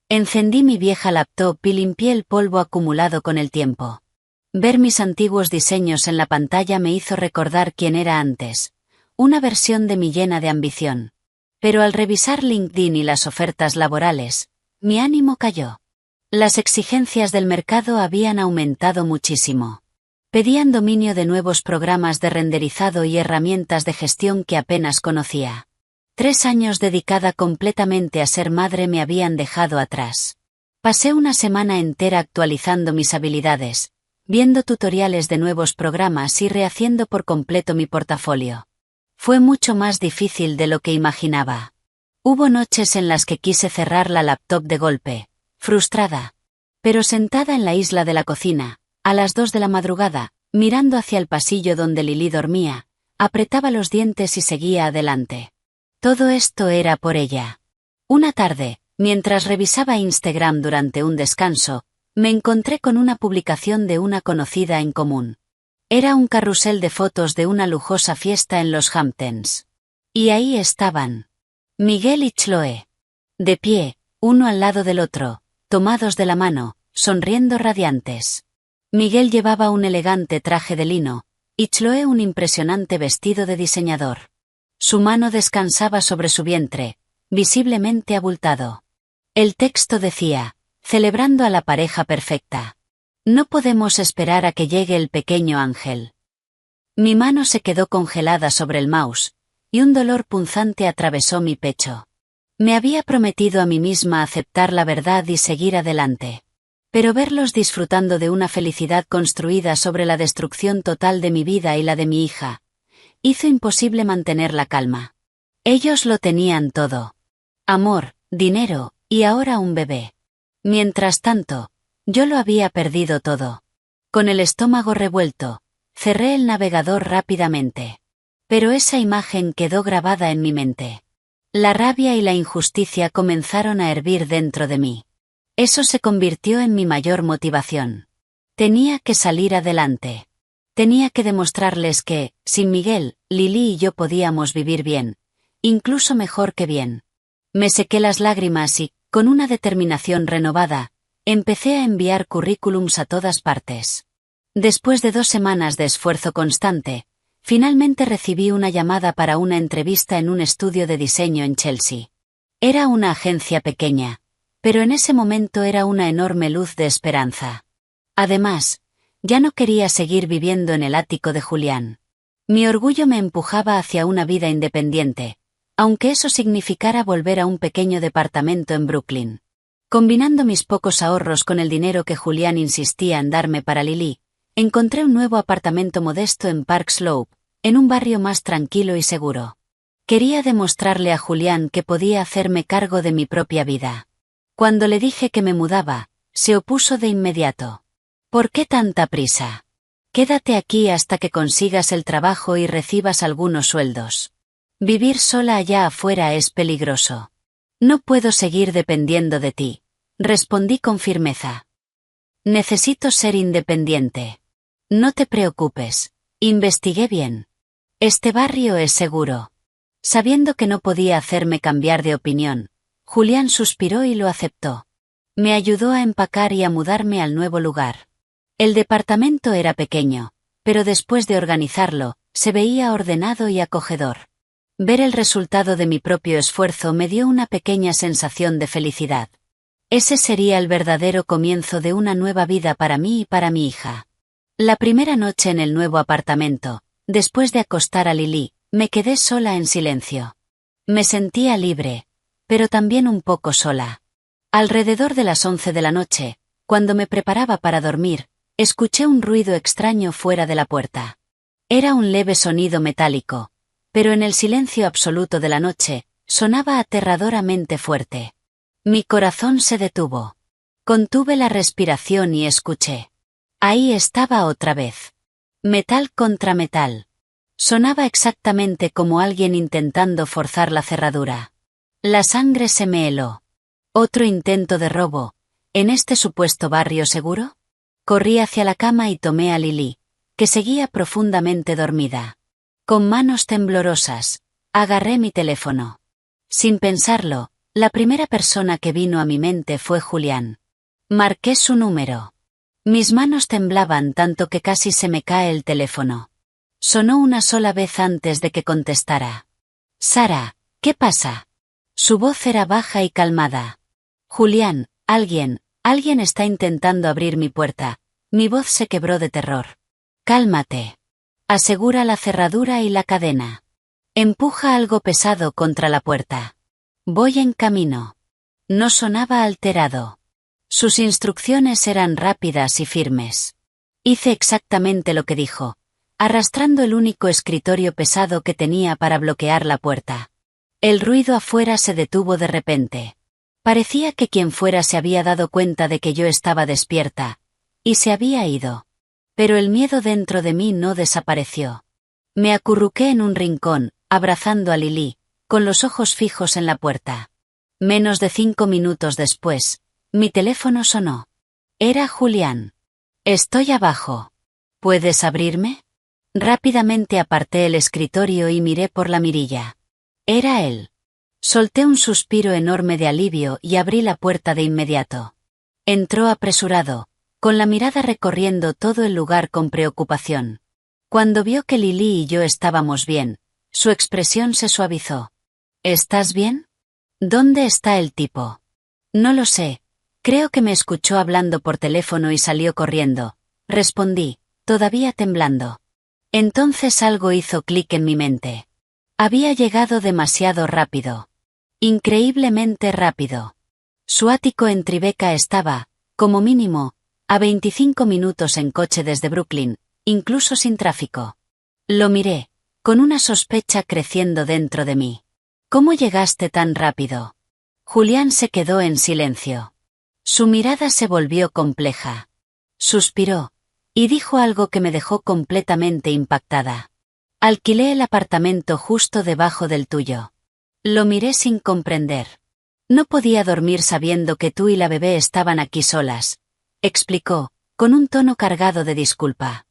Encendí mi vieja laptop y limpié el polvo acumulado con el tiempo. Ver mis antiguos diseños en la pantalla me hizo recordar quién era antes, una versión de mí llena de ambición. Pero al revisar LinkedIn y las ofertas laborales, mi ánimo cayó. Las exigencias del mercado habían aumentado muchísimo. Pedían dominio de nuevos programas de renderizado y herramientas de gestión que apenas conocía. 3 años dedicada completamente a ser madre me habían dejado atrás. Pasé una semana entera actualizando mis habilidades, viendo tutoriales de nuevos programas y rehaciendo por completo mi portafolio. Fue mucho más difícil de lo que imaginaba. Hubo noches en las que quise cerrar la laptop de golpe, frustrada. Pero sentada en la isla de la cocina, a las 2 de la madrugada, mirando hacia el pasillo donde Lily dormía, apretaba los dientes y seguía adelante. Todo esto era por ella. Una tarde, mientras revisaba Instagram durante un descanso, me encontré con una publicación de una conocida en común. Era un carrusel de fotos de una lujosa fiesta en los Hamptons. Y ahí estaban Miguel y Chloe. De pie, uno al lado del otro, tomados de la mano, sonriendo radiantes. Miguel llevaba un elegante traje de lino, y Chloe un impresionante vestido de diseñador. Su mano descansaba sobre su vientre, visiblemente abultado. El texto decía, celebrando a la pareja perfecta. No podemos esperar a que llegue el pequeño ángel. Mi mano se quedó congelada sobre el mouse, y un dolor punzante atravesó mi pecho. Me había prometido a mí misma aceptar la verdad y seguir adelante. Pero verlos disfrutando de una felicidad construida sobre la destrucción total de mi vida y la de mi hija, hizo imposible mantener la calma. Ellos lo tenían todo. Amor, dinero, y ahora un bebé. Mientras tanto, yo lo había perdido todo. Con el estómago revuelto, cerré el navegador rápidamente. Pero esa imagen quedó grabada en mi mente. La rabia y la injusticia comenzaron a hervir dentro de mí. Eso se convirtió en mi mayor motivación. Tenía que salir adelante. Tenía que demostrarles que, sin Miguel, Lily y yo podíamos vivir bien, incluso mejor que bien. Me sequé las lágrimas y, con una determinación renovada, empecé a enviar currículums a todas partes. Después de 2 semanas de esfuerzo constante, finalmente recibí una llamada para una entrevista en un estudio de diseño en Chelsea. Era una agencia pequeña, pero en ese momento era una enorme luz de esperanza. Además, ya no quería seguir viviendo en el ático de Julián. Mi orgullo me empujaba hacia una vida independiente, aunque eso significara volver a un pequeño departamento en Brooklyn. Combinando mis pocos ahorros con el dinero que Julián insistía en darme para Lily, encontré un nuevo apartamento modesto en Park Slope, en un barrio más tranquilo y seguro. Quería demostrarle a Julián que podía hacerme cargo de mi propia vida. Cuando le dije que me mudaba, se opuso de inmediato. ¿Por qué tanta prisa? Quédate aquí hasta que consigas el trabajo y recibas algunos sueldos. Vivir sola allá afuera es peligroso. No puedo seguir dependiendo de ti, respondí con firmeza. Necesito ser independiente. No te preocupes. Investigué bien. Este barrio es seguro. Sabiendo que no podía hacerme cambiar de opinión, Julián suspiró y lo aceptó. Me ayudó a empacar y a mudarme al nuevo lugar. El departamento era pequeño, pero después de organizarlo, se veía ordenado y acogedor. Ver el resultado de mi propio esfuerzo me dio una pequeña sensación de felicidad. Ese sería el verdadero comienzo de una nueva vida para mí y para mi hija. La primera noche en el nuevo apartamento, después de acostar a Lily, me quedé sola en silencio. Me sentía libre, pero también un poco sola. Alrededor de las 11 de la noche, cuando me preparaba para dormir, escuché un ruido extraño fuera de la puerta. Era un leve sonido metálico, pero en el silencio absoluto de la noche, sonaba aterradoramente fuerte. Mi corazón se detuvo. Contuve la respiración y escuché. Ahí estaba otra vez. Metal contra metal. Sonaba exactamente como alguien intentando forzar la cerradura. La sangre se me heló. ¿Otro intento de robo? ¿En este supuesto barrio seguro? Corrí hacia la cama y tomé a Lily, que seguía profundamente dormida. Con manos temblorosas, agarré mi teléfono. Sin pensarlo, la primera persona que vino a mi mente fue Julián. Marqué su número. Mis manos temblaban tanto que casi se me cae el teléfono. Sonó una sola vez antes de que contestara. Sara, ¿qué pasa? Su voz era baja y calmada. Julián, alguien está intentando abrir mi puerta. Mi voz se quebró de terror. Cálmate. Asegura la cerradura y la cadena. Empuja algo pesado contra la puerta. Voy en camino. No sonaba alterado. Sus instrucciones eran rápidas y firmes. Hice exactamente lo que dijo, arrastrando el único escritorio pesado que tenía para bloquear la puerta. El ruido afuera se detuvo de repente. Parecía que quien fuera se había dado cuenta de que yo estaba despierta, y se había ido. Pero el miedo dentro de mí no desapareció. Me acurruqué en un rincón, abrazando a Lily, con los ojos fijos en la puerta. Menos de 5 minutos después, mi teléfono sonó. Era Julián. Estoy abajo. ¿Puedes abrirme? Rápidamente aparté el escritorio y miré por la mirilla. Era él. Solté un suspiro enorme de alivio y abrí la puerta de inmediato. Entró apresurado, con la mirada recorriendo todo el lugar con preocupación. Cuando vio que Lily y yo estábamos bien, su expresión se suavizó. ¿Estás bien? ¿Dónde está el tipo? No lo sé. Creo que me escuchó hablando por teléfono y salió corriendo. Respondí, todavía temblando. Entonces algo hizo clic en mi mente. Había llegado demasiado rápido. Increíblemente rápido. Su ático en Tribeca estaba, como mínimo, a 25 minutos en coche desde Brooklyn, incluso sin tráfico. Lo miré, con una sospecha creciendo dentro de mí. ¿Cómo llegaste tan rápido? Julián se quedó en silencio. Su mirada se volvió compleja. Suspiró, y dijo algo que me dejó completamente impactada. Alquilé el apartamento justo debajo del tuyo. Lo miré sin comprender. No podía dormir sabiendo que tú y la bebé estaban aquí solas, explicó, con un tono cargado de disculpa.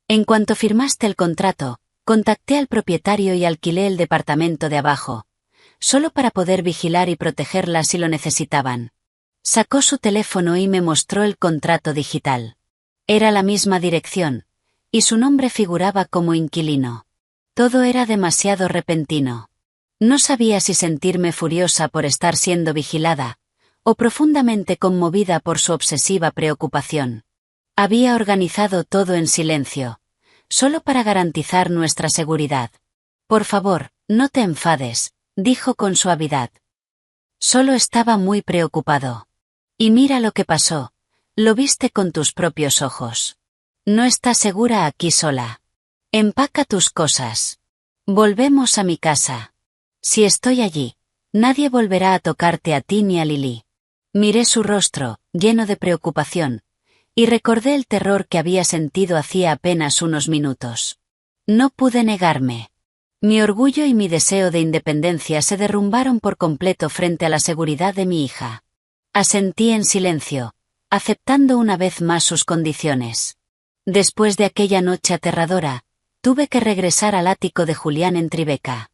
En cuanto firmaste el contrato, contacté al propietario y alquilé el departamento de abajo, solo para poder vigilar y protegerla si lo necesitaban. Sacó su teléfono y me mostró el contrato digital. Era la misma dirección, y su nombre figuraba como inquilino. Todo era demasiado repentino. No sabía si sentirme furiosa por estar siendo vigilada, o profundamente conmovida por su obsesiva preocupación. Había organizado todo en silencio, solo para garantizar nuestra seguridad. Por favor, no te enfades, dijo con suavidad. Solo estaba muy preocupado. Y mira lo que pasó. Lo viste con tus propios ojos. No estás segura aquí sola. Empaca tus cosas. Volvemos a mi casa. Si estoy allí, nadie volverá a tocarte a ti ni a Lily. Miré su rostro, lleno de preocupación, y recordé el terror que había sentido hacía apenas unos minutos. No pude negarme. Mi orgullo y mi deseo de independencia se derrumbaron por completo frente a la seguridad de mi hija. Asentí en silencio, aceptando una vez más sus condiciones. Después de aquella noche aterradora, tuve que regresar al ático de Julián en Tribeca.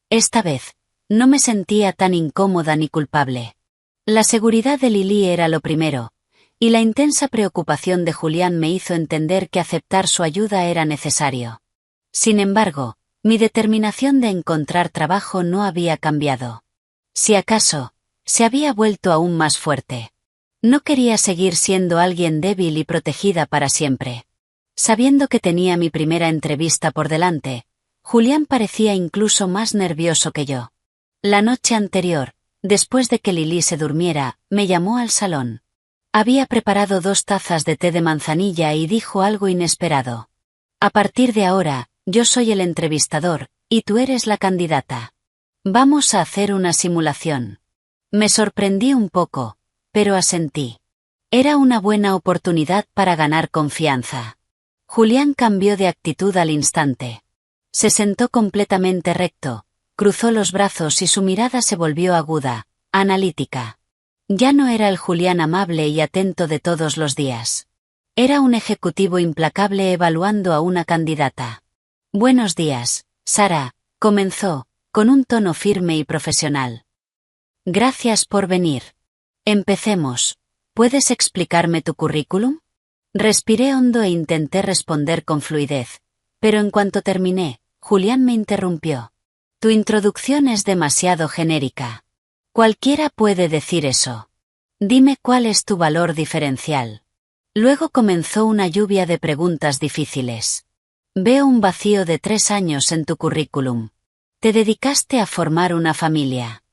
Esta vez, no me sentía tan incómoda ni culpable. La seguridad de Lily era lo primero, y la intensa preocupación de Julián me hizo entender que aceptar su ayuda era necesario. Sin embargo, mi determinación de encontrar trabajo no había cambiado. Si acaso, se había vuelto aún más fuerte. No quería seguir siendo alguien débil y protegida para siempre. Sabiendo que tenía mi primera entrevista por delante, Julián parecía incluso más nervioso que yo. La noche anterior, después de que Lily se durmiera, me llamó al salón. Había preparado 2 tazas de té de manzanilla y dijo algo inesperado. A partir de ahora, yo soy el entrevistador, y tú eres la candidata. Vamos a hacer una simulación. Me sorprendí un poco, pero asentí. Era una buena oportunidad para ganar confianza. Julián cambió de actitud al instante. Se sentó completamente recto, cruzó los brazos y su mirada se volvió aguda, analítica. Ya no era el Julián amable y atento de todos los días. Era un ejecutivo implacable evaluando a una candidata. Buenos días, Sara, comenzó, con un tono firme y profesional. Gracias por venir. Empecemos. ¿Puedes explicarme tu currículum? Respiré hondo e intenté responder con fluidez, pero en cuanto terminé, Julián me interrumpió. Tu introducción es demasiado genérica. Cualquiera puede decir eso. Dime cuál es tu valor diferencial. Luego comenzó una lluvia de preguntas difíciles. Veo un vacío de 3 años en tu currículum. Te dedicaste a formar una familia.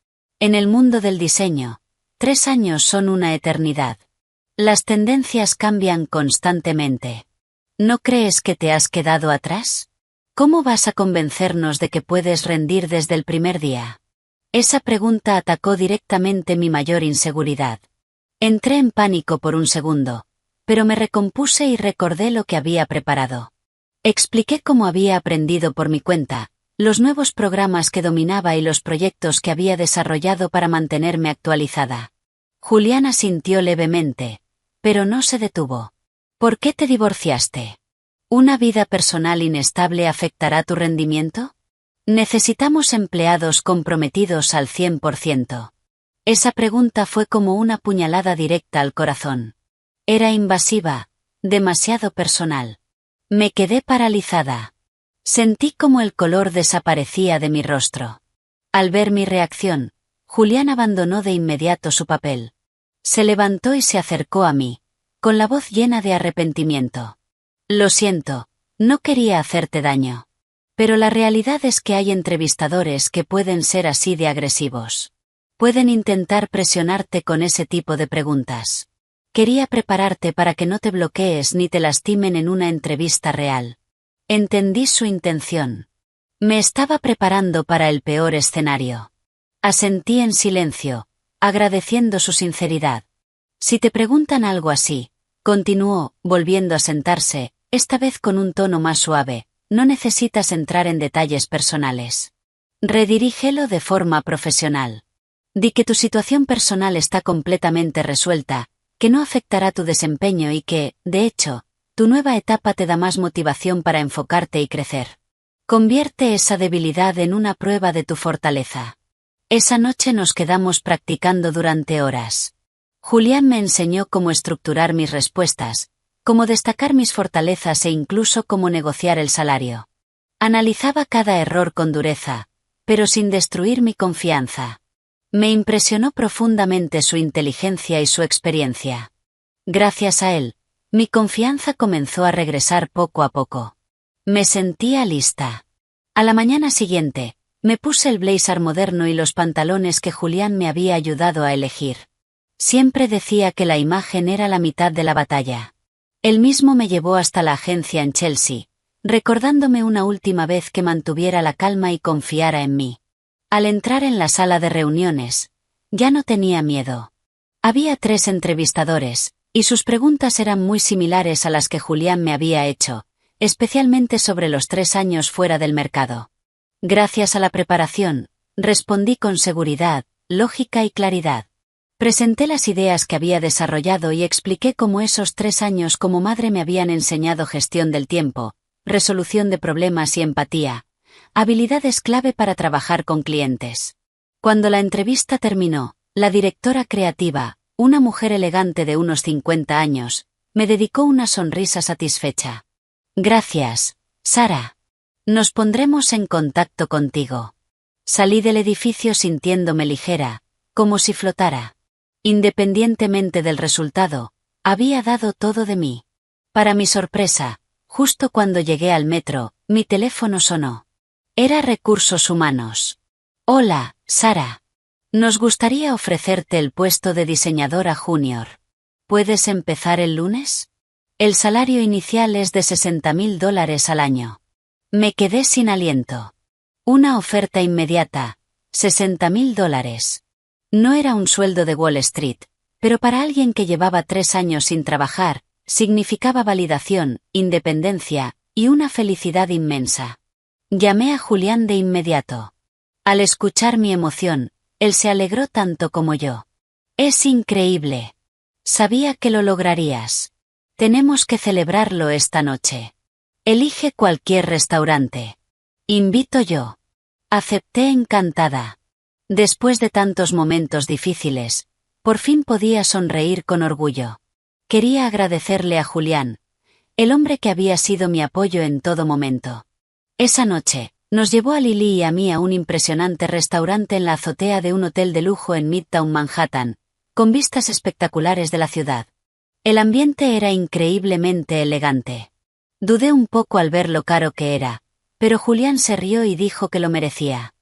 En el mundo del diseño, 3 años son una eternidad. Las tendencias cambian constantemente. ¿No crees que te has quedado atrás? ¿Cómo vas a convencernos de que puedes rendir desde el primer día? Esa pregunta atacó directamente mi mayor inseguridad. Entré en pánico por un segundo, pero me recompuse y recordé lo que había preparado. Expliqué cómo había aprendido por mi cuenta, los nuevos programas que dominaba y los proyectos que había desarrollado para mantenerme actualizada. Julián asintió levemente, pero no se detuvo. ¿Por qué te divorciaste? ¿Una vida personal inestable afectará tu rendimiento? Necesitamos empleados comprometidos al 100%. Esa pregunta fue como una puñalada directa al corazón. Era invasiva, demasiado personal. Me quedé paralizada. Sentí como el color desaparecía de mi rostro. Al ver mi reacción, Julián abandonó de inmediato su papel. Se levantó y se acercó a mí, con la voz llena de arrepentimiento. Lo siento, no quería hacerte daño. Pero la realidad es que hay entrevistadores que pueden ser así de agresivos. Pueden intentar presionarte con ese tipo de preguntas. Quería prepararte para que no te bloquees ni te lastimen en una entrevista real. Entendí su intención. Me estaba preparando para el peor escenario. Asentí en silencio, agradeciendo su sinceridad. Si te preguntan algo así, continuó, volviendo a sentarse, esta vez con un tono más suave, no necesitas entrar en detalles personales. Redirígelo de forma profesional. Di que tu situación personal está completamente resuelta, que no afectará tu desempeño y que, de hecho, tu nueva etapa te da más motivación para enfocarte y crecer. Convierte esa debilidad en una prueba de tu fortaleza. Esa noche nos quedamos practicando durante horas. Julián me enseñó cómo estructurar mis respuestas, cómo destacar mis fortalezas e incluso cómo negociar el salario. Analizaba cada error con dureza, pero sin destruir mi confianza. Me impresionó profundamente su inteligencia y su experiencia. Gracias a él, mi confianza comenzó a regresar poco a poco. Me sentía lista. A la mañana siguiente, me puse el blazer moderno y los pantalones que Julián me había ayudado a elegir. Siempre decía que la imagen era la mitad de la batalla. Él mismo me llevó hasta la agencia en Chelsea, recordándome una última vez que mantuviera la calma y confiara en mí. Al entrar en la sala de reuniones, ya no tenía miedo. Había 3 entrevistadores, y sus preguntas eran muy similares a las que Julián me había hecho, especialmente sobre los 3 años fuera del mercado. Gracias a la preparación, respondí con seguridad, lógica y claridad. Presenté las ideas que había desarrollado y expliqué cómo esos 3 años como madre me habían enseñado gestión del tiempo, resolución de problemas y empatía, habilidades clave para trabajar con clientes. Cuando la entrevista terminó, la directora creativa, una mujer elegante de unos 50 años, me dedicó una sonrisa satisfecha. Gracias, Sara. Nos pondremos en contacto contigo. Salí del edificio sintiéndome ligera, como si flotara. Independientemente del resultado, había dado todo de mí. Para mi sorpresa, justo cuando llegué al metro, mi teléfono sonó. Era Recursos Humanos. Hola, Sara. Nos gustaría ofrecerte el puesto de diseñadora junior. ¿Puedes empezar el lunes? El salario inicial es de $60.000 al año. Me quedé sin aliento. Una oferta inmediata, $60.000. No era un sueldo de Wall Street, pero para alguien que llevaba 3 años sin trabajar, significaba validación, independencia y una felicidad inmensa. Llamé a Julián de inmediato. Al escuchar mi emoción, él se alegró tanto como yo. Es increíble. Sabía que lo lograrías. Tenemos que celebrarlo esta noche. Elige cualquier restaurante. Invito yo. Acepté encantada. Después de tantos momentos difíciles, por fin podía sonreír con orgullo. Quería agradecerle a Julián, el hombre que había sido mi apoyo en todo momento. Esa noche, nos llevó a Lily y a mí a un impresionante restaurante en la azotea de un hotel de lujo en Midtown Manhattan, con vistas espectaculares de la ciudad. El ambiente era increíblemente elegante. Dudé un poco al ver lo caro que era, pero Julián se rió y dijo que lo merecía.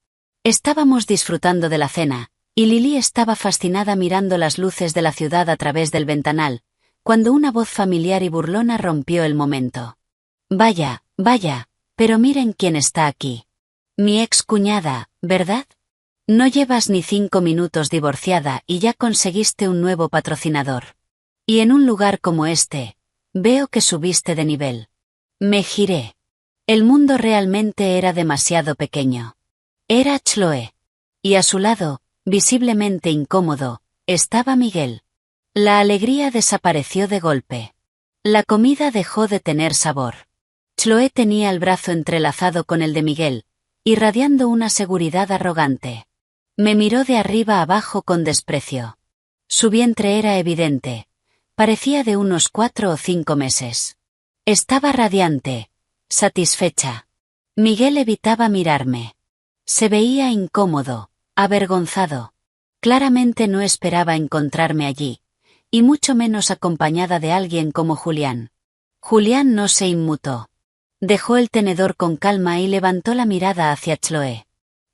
Estábamos disfrutando de la cena, y Lily estaba fascinada mirando las luces de la ciudad a través del ventanal, cuando una voz familiar y burlona rompió el momento. Vaya, vaya, pero miren quién está aquí. Mi ex cuñada, ¿verdad? No llevas ni 5 minutos divorciada y ya conseguiste un nuevo patrocinador. Y en un lugar como este, veo que subiste de nivel. Me giré. El mundo realmente era demasiado pequeño. Era Chloe. Y a su lado, visiblemente incómodo, estaba Miguel. La alegría desapareció de golpe. La comida dejó de tener sabor. Chloe tenía el brazo entrelazado con el de Miguel, irradiando una seguridad arrogante. Me miró de arriba abajo con desprecio. Su vientre era evidente. Parecía de unos 4 o 5 meses. Estaba radiante, satisfecha. Miguel evitaba mirarme. Se veía incómodo, avergonzado. Claramente no esperaba encontrarme allí, y mucho menos acompañada de alguien como Julián. Julián no se inmutó. Dejó el tenedor con calma y levantó la mirada hacia Chloe.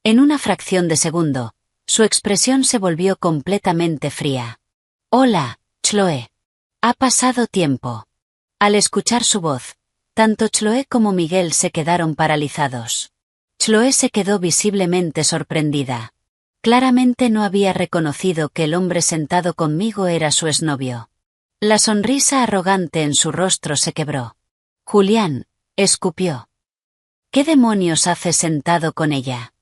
En una fracción de segundo, su expresión se volvió completamente fría. Hola, Chloe. Ha pasado tiempo. Al escuchar su voz, tanto Chloe como Miguel se quedaron paralizados. Chloe se quedó visiblemente sorprendida. Claramente no había reconocido que el hombre sentado conmigo era su exnovio. La sonrisa arrogante en su rostro se quebró. Julián, escupió. ¿Qué demonios hace sentado con ella?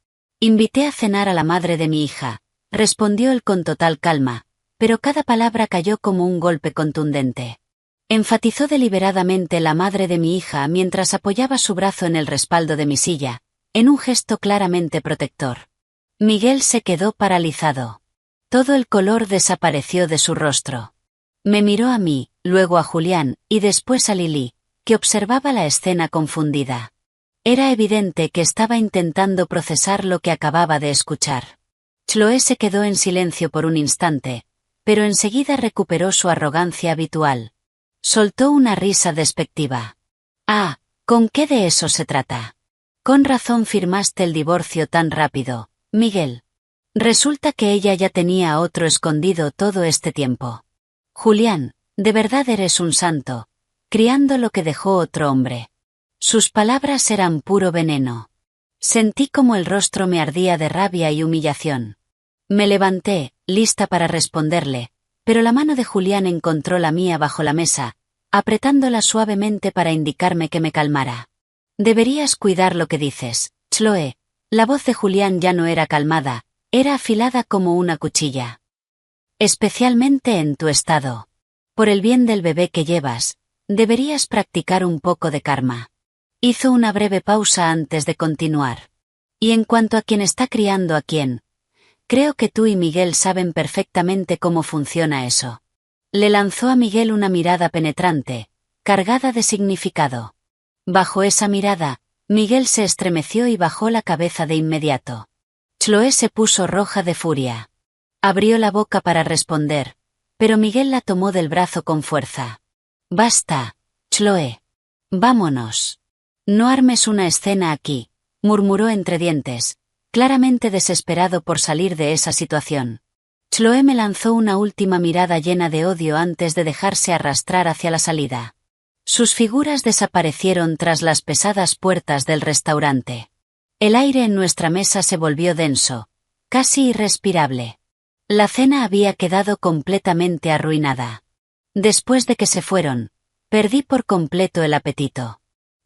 Invité a cenar a la madre de mi hija, respondió él con total calma, pero cada palabra cayó como un golpe contundente. Enfatizó deliberadamente la madre de mi hija mientras apoyaba su brazo en el respaldo de mi silla, en un gesto claramente protector. Miguel se quedó paralizado. Todo el color desapareció de su rostro. Me miró a mí, luego a Julián, y después a Lily, que observaba la escena confundida. Era evidente que estaba intentando procesar lo que acababa de escuchar. Chloe se quedó en silencio por un instante, pero enseguida recuperó su arrogancia habitual. Soltó una risa despectiva. Ah, ¿con qué de eso se trata? Con razón firmaste el divorcio tan rápido, Miguel. Resulta que ella ya tenía a otro escondido todo este tiempo. Julián, de verdad eres un santo, criando lo que dejó otro hombre. Sus palabras eran puro veneno. Sentí como el rostro me ardía de rabia y humillación. Me levanté, lista para responderle, pero la mano de Julián encontró la mía bajo la mesa, apretándola suavemente para indicarme que me calmara. Deberías cuidar lo que dices, Chloe. La voz de Julián ya no era calmada, era afilada como una cuchilla. Especialmente en tu estado. Por el bien del bebé que llevas, deberías practicar un poco de karma. Hizo una breve pausa antes de continuar. Y en cuanto a quién está criando a quién, creo que tú y Miguel saben perfectamente cómo funciona eso. Le lanzó a Miguel una mirada penetrante, cargada de significado. Bajo esa mirada, Miguel se estremeció y bajó la cabeza de inmediato. Chloe se puso roja de furia. Abrió la boca para responder, pero Miguel la tomó del brazo con fuerza. Basta, Chloe. Vámonos. No armes una escena aquí, murmuró entre dientes, claramente desesperado por salir de esa situación. Chloe me lanzó una última mirada llena de odio antes de dejarse arrastrar hacia la salida. Sus figuras desaparecieron tras las pesadas puertas del restaurante. El aire en nuestra mesa se volvió denso, casi irrespirable. La cena había quedado completamente arruinada. Después de que se fueron, perdí por completo el apetito.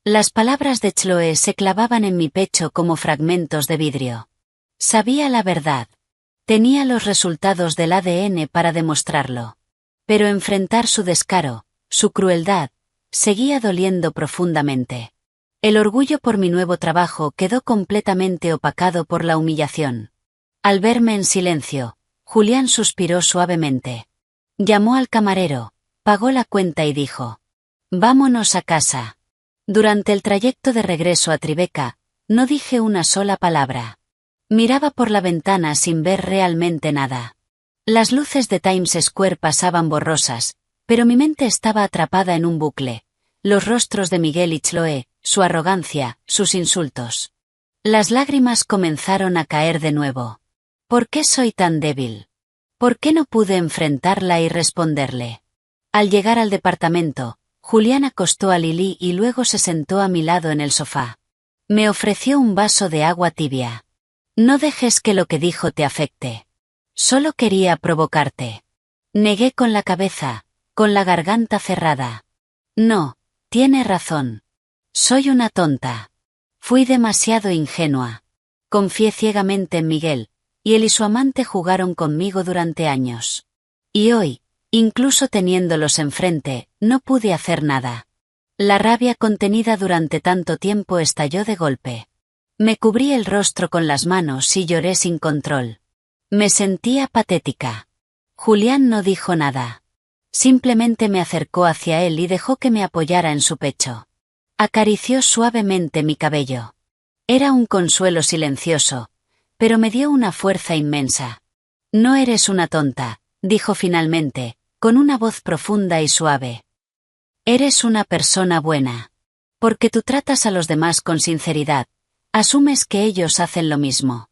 Las palabras de Chloe se clavaban en mi pecho como fragmentos de vidrio. Sabía la verdad. Tenía los resultados del ADN para demostrarlo. Pero enfrentar su descaro, su crueldad, seguía doliendo profundamente. El orgullo por mi nuevo trabajo quedó completamente opacado por la humillación. Al verme en silencio, Julián suspiró suavemente. Llamó al camarero, pagó la cuenta y dijo: «Vámonos a casa». Durante el trayecto de regreso a Tribeca, no dije una sola palabra. Miraba por la ventana sin ver realmente nada. Las luces de Times Square pasaban borrosas, pero mi mente estaba atrapada en un bucle. Los rostros de Miguel y Chloe, su arrogancia, sus insultos. Las lágrimas comenzaron a caer de nuevo. ¿Por qué soy tan débil? ¿Por qué no pude enfrentarla y responderle? Al llegar al departamento, Julián acostó a Lily y luego se sentó a mi lado en el sofá. Me ofreció un vaso de agua tibia. No dejes que lo que dijo te afecte. Solo quería provocarte. Negué con la cabeza, con la garganta cerrada. No, tiene razón. Soy una tonta. Fui demasiado ingenua. Confié ciegamente en Miguel, y él y su amante jugaron conmigo durante años. Y hoy, incluso teniéndolos enfrente, no pude hacer nada. La rabia contenida durante tanto tiempo estalló de golpe. Me cubrí el rostro con las manos y lloré sin control. Me sentía patética. Julián no dijo nada. Simplemente me acercó hacia él y dejó que me apoyara en su pecho. Acarició suavemente mi cabello. Era un consuelo silencioso, pero me dio una fuerza inmensa. No eres una tonta, dijo finalmente, con una voz profunda y suave. Eres una persona buena. Porque tú tratas a los demás con sinceridad, asumes que ellos hacen lo mismo.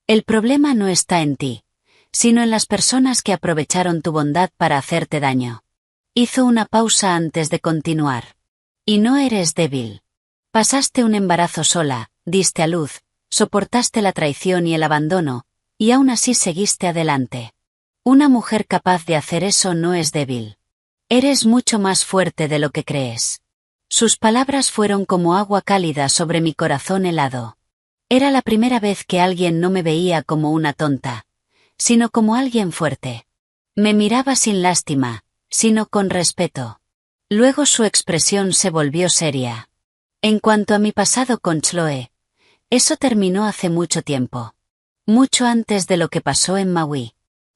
El problema no está en ti, sino en las personas que aprovecharon tu bondad para hacerte daño. Hizo una pausa antes de continuar. Y no eres débil. Pasaste un embarazo sola, diste a luz, soportaste la traición y el abandono, y aún así seguiste adelante. Una mujer capaz de hacer eso no es débil. Eres mucho más fuerte de lo que crees. Sus palabras fueron como agua cálida sobre mi corazón helado. Era la primera vez que alguien no me veía como una tonta, sino como alguien fuerte. Me miraba sin lástima, sino con respeto. Luego su expresión se volvió seria. En cuanto a mi pasado con Chloe, eso terminó hace mucho tiempo. Mucho antes de lo que pasó en Maui.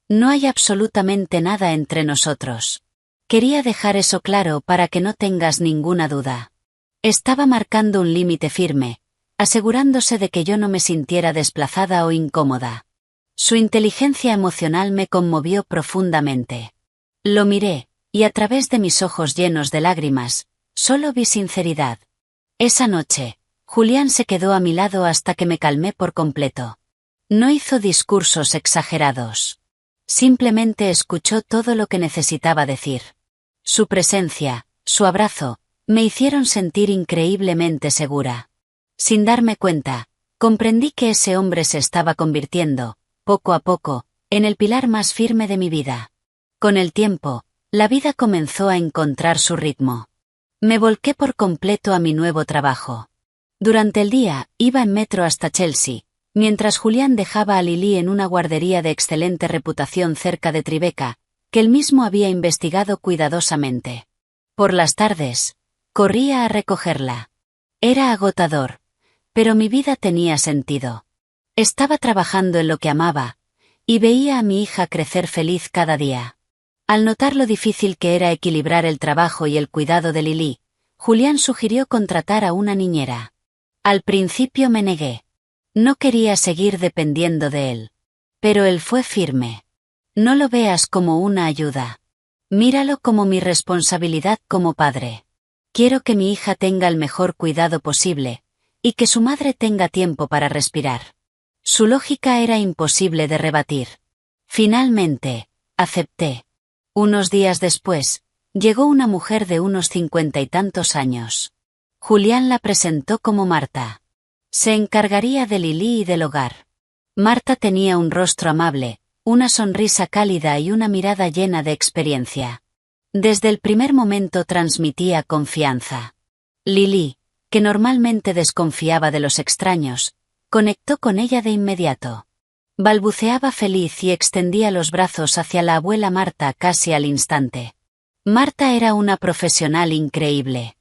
No hay absolutamente nada entre nosotros. Quería dejar eso claro para que no tengas ninguna duda. Estaba marcando un límite firme, asegurándose de que yo no me sintiera desplazada o incómoda. Su inteligencia emocional me conmovió profundamente. Lo miré, y a través de mis ojos llenos de lágrimas, solo vi sinceridad. Esa noche, Julián se quedó a mi lado hasta que me calmé por completo. No hizo discursos exagerados. Simplemente escuchó todo lo que necesitaba decir. Su presencia, su abrazo, me hicieron sentir increíblemente segura. Sin darme cuenta, comprendí que ese hombre se estaba convirtiendo, poco a poco, en el pilar más firme de mi vida. Con el tiempo, la vida comenzó a encontrar su ritmo. Me volqué por completo a mi nuevo trabajo. Durante el día, iba en metro hasta Chelsea, mientras Julián dejaba a Lily en una guardería de excelente reputación cerca de Tribeca, que él mismo había investigado cuidadosamente. Por las tardes, corría a recogerla. Era agotador, pero mi vida tenía sentido. Estaba trabajando en lo que amaba, y veía a mi hija crecer feliz cada día. Al notar lo difícil que era equilibrar el trabajo y el cuidado de Lily, Julián sugirió contratar a una niñera. Al principio me negué. No quería seguir dependiendo de él. Pero él fue firme. No lo veas como una ayuda. Míralo como mi responsabilidad como padre. Quiero que mi hija tenga el mejor cuidado posible, y que su madre tenga tiempo para respirar. Su lógica era imposible de rebatir. Finalmente, acepté. Unos días después, llegó una mujer de unos 50 y tantos años. Julián la presentó como Marta. Se encargaría de Lily y del hogar. Marta tenía un rostro amable, una sonrisa cálida y una mirada llena de experiencia. Desde el primer momento transmitía confianza. Lily, que normalmente desconfiaba de los extraños, conectó con ella de inmediato. Balbuceaba feliz y extendía los brazos hacia la abuela Marta casi al instante. Marta era una profesional increíble.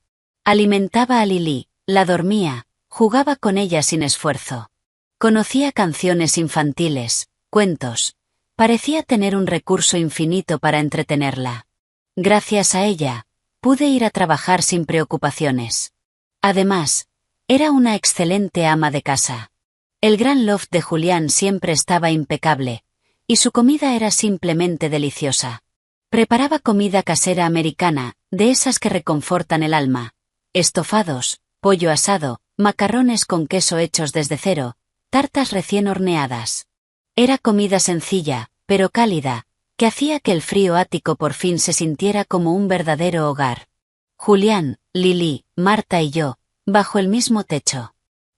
Alimentaba a Lily, la dormía, jugaba con ella sin esfuerzo. Conocía canciones infantiles, cuentos. Parecía tener un recurso infinito para entretenerla. Gracias a ella, pude ir a trabajar sin preocupaciones. Además, era una excelente ama de casa. El gran loft de Julián siempre estaba impecable, y su comida era simplemente deliciosa. Preparaba comida casera americana, de esas que reconfortan el alma. Estofados, pollo asado, macarrones con queso hechos desde cero, tartas recién horneadas. Era comida sencilla, pero cálida, que hacía que el frío ático por fin se sintiera como un verdadero hogar. Julián, Lily, Marta y yo, bajo el mismo techo.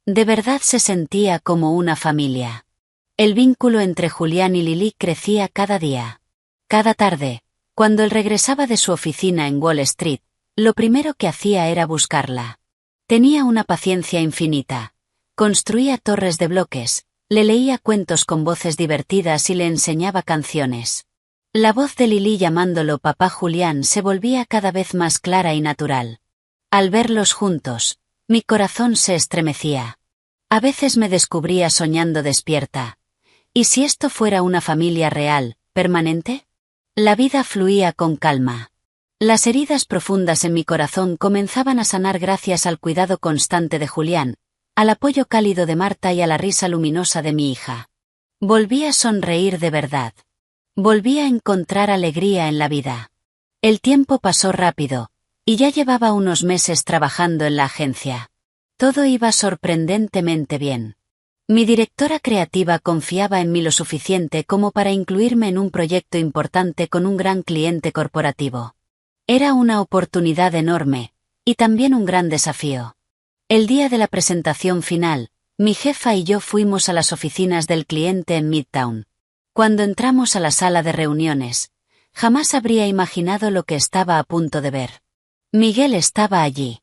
De verdad se sentía como una familia. El vínculo entre Julián y Lily crecía cada día. Cada tarde, cuando él regresaba de su oficina en Wall Street, lo primero que hacía era buscarla. Tenía una paciencia infinita. Construía torres de bloques, le leía cuentos con voces divertidas y le enseñaba canciones. La voz de Lily llamándolo papá Julián se volvía cada vez más clara y natural. Al verlos juntos, mi corazón se estremecía. A veces me descubría soñando despierta. ¿Y si esto fuera una familia real, permanente? La vida fluía con calma. Las heridas profundas en mi corazón comenzaban a sanar gracias al cuidado constante de Julián, al apoyo cálido de Marta y a la risa luminosa de mi hija. Volví a sonreír de verdad. Volví a encontrar alegría en la vida. El tiempo pasó rápido, y ya llevaba unos meses trabajando en la agencia. Todo iba sorprendentemente bien. Mi directora creativa confiaba en mí lo suficiente como para incluirme en un proyecto importante con un gran cliente corporativo. Era una oportunidad enorme, y también un gran desafío. El día de la presentación final, mi jefa y yo fuimos a las oficinas del cliente en Midtown. Cuando entramos a la sala de reuniones, jamás habría imaginado lo que estaba a punto de ver. Miguel estaba allí,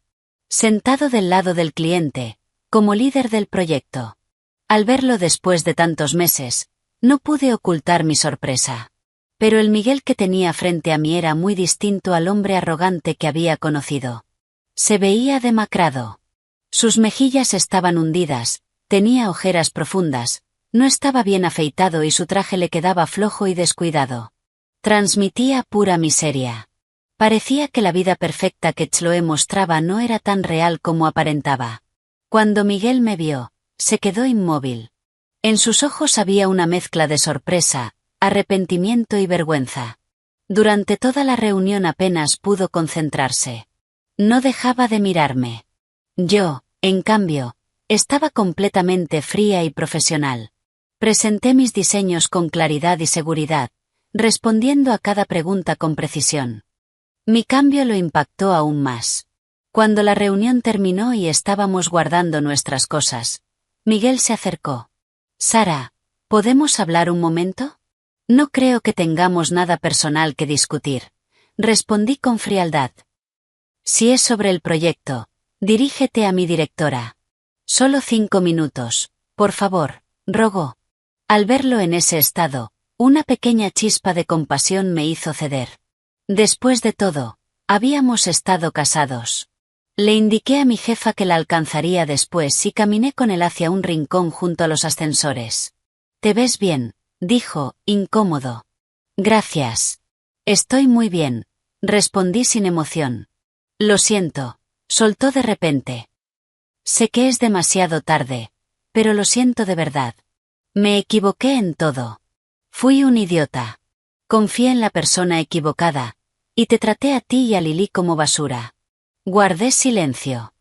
sentado del lado del cliente, como líder del proyecto. Al verlo después de tantos meses, no pude ocultar mi sorpresa. Pero el Miguel que tenía frente a mí era muy distinto al hombre arrogante que había conocido. Se veía demacrado. Sus mejillas estaban hundidas, tenía ojeras profundas, no estaba bien afeitado y su traje le quedaba flojo y descuidado. Transmitía pura miseria. Parecía que la vida perfecta que Chloe mostraba no era tan real como aparentaba. Cuando Miguel me vio, se quedó inmóvil. En sus ojos había una mezcla de sorpresa, arrepentimiento y vergüenza. Durante toda la reunión apenas pudo concentrarse. No dejaba de mirarme. Yo, en cambio, estaba completamente fría y profesional. Presenté mis diseños con claridad y seguridad, respondiendo a cada pregunta con precisión. Mi cambio lo impactó aún más. Cuando la reunión terminó y estábamos guardando nuestras cosas, Miguel se acercó. «Sara, ¿podemos hablar un momento?» «No creo que tengamos nada personal que discutir», respondí con frialdad. «Si es sobre el proyecto, dirígete a mi directora. Solo 5 minutos, por favor», rogó. Al verlo en ese estado, una pequeña chispa de compasión me hizo ceder. Después de todo, habíamos estado casados. Le indiqué a mi jefa que la alcanzaría después y caminé con él hacia un rincón junto a los ascensores. «¿Te ves bien?», dijo, incómodo. «Gracias. Estoy muy bien», respondí sin emoción. «Lo siento», soltó de repente. «Sé que es demasiado tarde, pero lo siento de verdad. Me equivoqué en todo. Fui un idiota. Confié en la persona equivocada, y te traté a ti y a Lily como basura». Guardé silencio.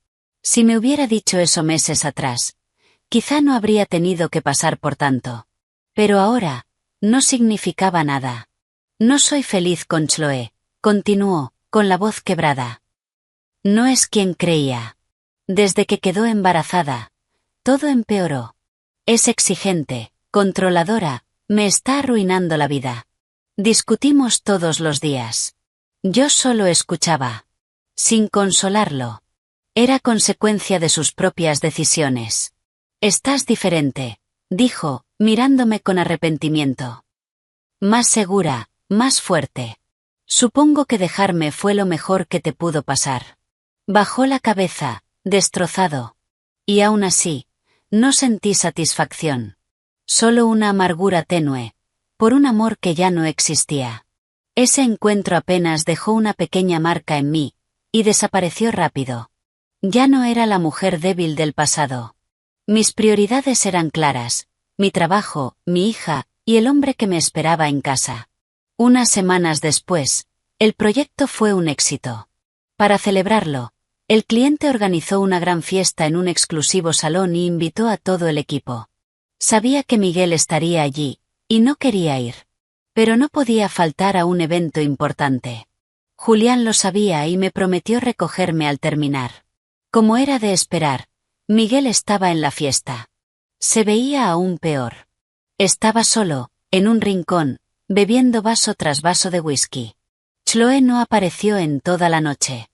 Si me hubiera dicho eso meses atrás, quizá no habría tenido que pasar por tanto. Pero ahora, no significaba nada. «No soy feliz con Chloe», continuó, con la voz quebrada. «No es quien creía. Desde que quedó embarazada, todo empeoró. Es exigente, controladora, me está arruinando la vida. Discutimos todos los días. Yo solo escuchaba. Sin consolarlo. Era consecuencia de sus propias decisiones. «Estás diferente», dijo, mirándome con arrepentimiento. «Más segura, más fuerte. Supongo que dejarme fue lo mejor que te pudo pasar». Bajó la cabeza, destrozado. Y aún así, no sentí satisfacción. Solo una amargura tenue, por un amor que ya no existía. Ese encuentro apenas dejó una pequeña marca en mí, y desapareció rápido. Ya no era la mujer débil del pasado. Mis prioridades eran claras, mi trabajo, mi hija, y el hombre que me esperaba en casa. Unas semanas después, el proyecto fue un éxito. Para celebrarlo, el cliente organizó una gran fiesta en un exclusivo salón y invitó a todo el equipo. Sabía que Miguel estaría allí, y no quería ir. Pero no podía faltar a un evento importante. Julián lo sabía y me prometió recogerme al terminar. Como era de esperar, Miguel estaba en la fiesta. Se veía aún peor. Estaba solo, en un rincón, bebiendo vaso tras vaso de whisky. Chloe no apareció en toda la noche.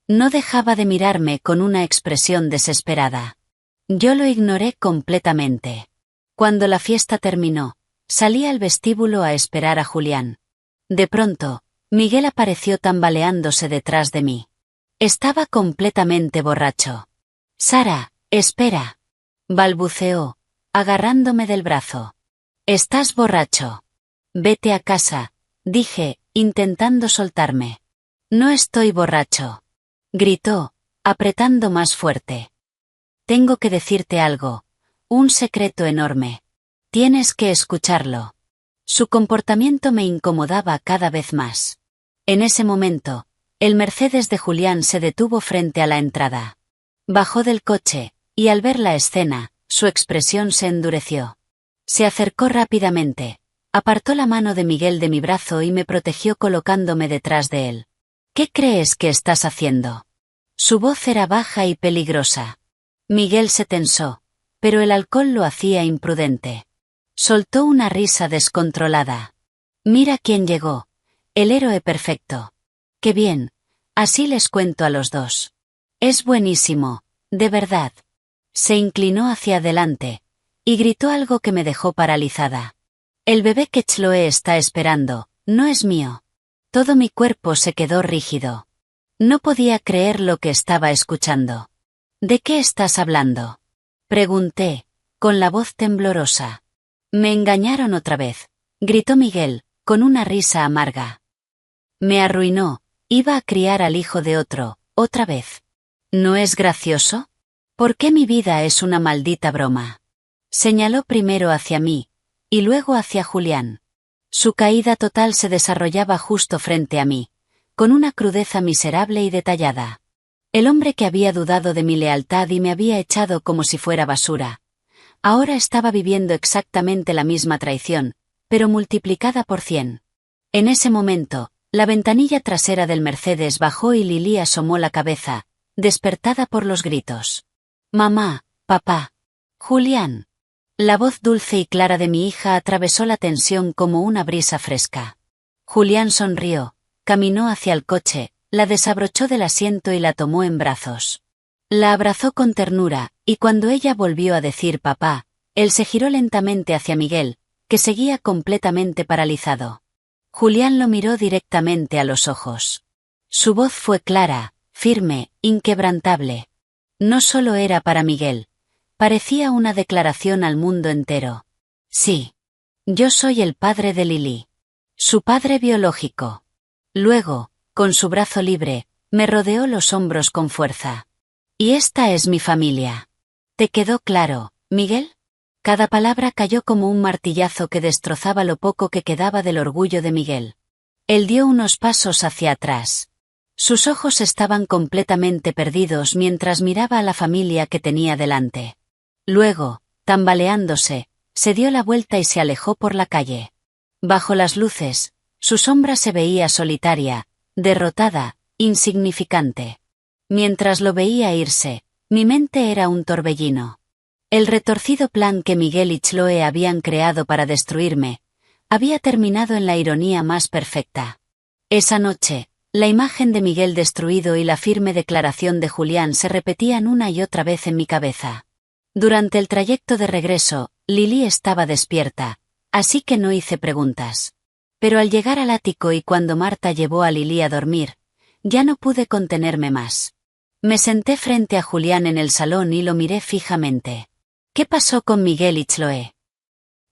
No dejaba de mirarme con una expresión desesperada. Yo lo ignoré completamente. Cuando la fiesta terminó, salí al vestíbulo a esperar a Julián. De pronto, Miguel apareció tambaleándose detrás de mí. Estaba completamente borracho. «Sara, espera», balbuceó, agarrándome del brazo. «Estás borracho. Vete a casa», dije, intentando soltarme. «No estoy borracho», gritó, apretando más fuerte. «Tengo que decirte algo, un secreto enorme. Tienes que escucharlo». Su comportamiento me incomodaba cada vez más. En ese momento, el Mercedes de Julián se detuvo frente a la entrada. Bajó del coche, y al ver la escena, su expresión se endureció. Se acercó rápidamente, apartó la mano de Miguel de mi brazo y me protegió colocándome detrás de él. «¿Qué crees que estás haciendo?». Su voz era baja y peligrosa. Miguel se tensó, pero el alcohol lo hacía imprudente. Soltó una risa descontrolada. «Mira quién llegó, el héroe perfecto. Qué bien, así les cuento a los dos. Es buenísimo, de verdad». Se inclinó hacia adelante, y gritó algo que me dejó paralizada. «El bebé que Chloe está esperando, no es mío». Todo mi cuerpo se quedó rígido. No podía creer lo que estaba escuchando. «¿De qué estás hablando?», pregunté, con la voz temblorosa. «Me engañaron otra vez», gritó Miguel, con una risa amarga. «Me arruinó, iba a criar al hijo de otro, otra vez. ¿No es gracioso? ¿Por qué mi vida es una maldita broma?». Señaló primero hacia mí, y luego hacia Julián. Su caída total se desarrollaba justo frente a mí, con una crudeza miserable y detallada. El hombre que había dudado de mi lealtad y me había echado como si fuera basura, ahora estaba viviendo exactamente la misma traición, pero multiplicada por 100. En ese momento, la ventanilla trasera del Mercedes bajó y Lily asomó la cabeza, despertada por los gritos. «Mamá, papá, Julián». La voz dulce y clara de mi hija atravesó la tensión como una brisa fresca. Julián sonrió, caminó hacia el coche, la desabrochó del asiento y la tomó en brazos. La abrazó con ternura, y cuando ella volvió a decir papá, Él se giró lentamente hacia Miguel, que seguía completamente paralizado. Julián lo miró directamente a los ojos. Su voz fue clara, firme, inquebrantable. No solo era para Miguel. Parecía una declaración al mundo entero. Sí. Yo soy el padre de Lily. Su padre biológico. Luego, con su brazo libre, me rodeó los hombros con fuerza. Y esta es mi familia. ¿Te quedó claro, Miguel? Cada palabra cayó como un martillazo que destrozaba lo poco que quedaba del orgullo de Miguel. Él dio unos pasos hacia atrás. Sus ojos estaban completamente perdidos mientras miraba a la familia que tenía delante. Luego, tambaleándose, se dio la vuelta y se alejó por la calle. Bajo las luces, su sombra se veía solitaria, derrotada, insignificante. Mientras lo veía irse, mi mente era un torbellino. El retorcido plan que Miguel y Chloe habían creado para destruirme, había terminado en la ironía más perfecta. Esa noche, la imagen de Miguel destruido y la firme declaración de Julián se repetían una y otra vez en mi cabeza. Durante el trayecto de regreso, Lily estaba despierta, así que no hice preguntas. Pero al llegar al ático y cuando Marta llevó a Lily a dormir, ya no pude contenerme más. Me senté frente a Julián en el salón y lo miré fijamente. ¿Qué pasó con Miguel y Chloe?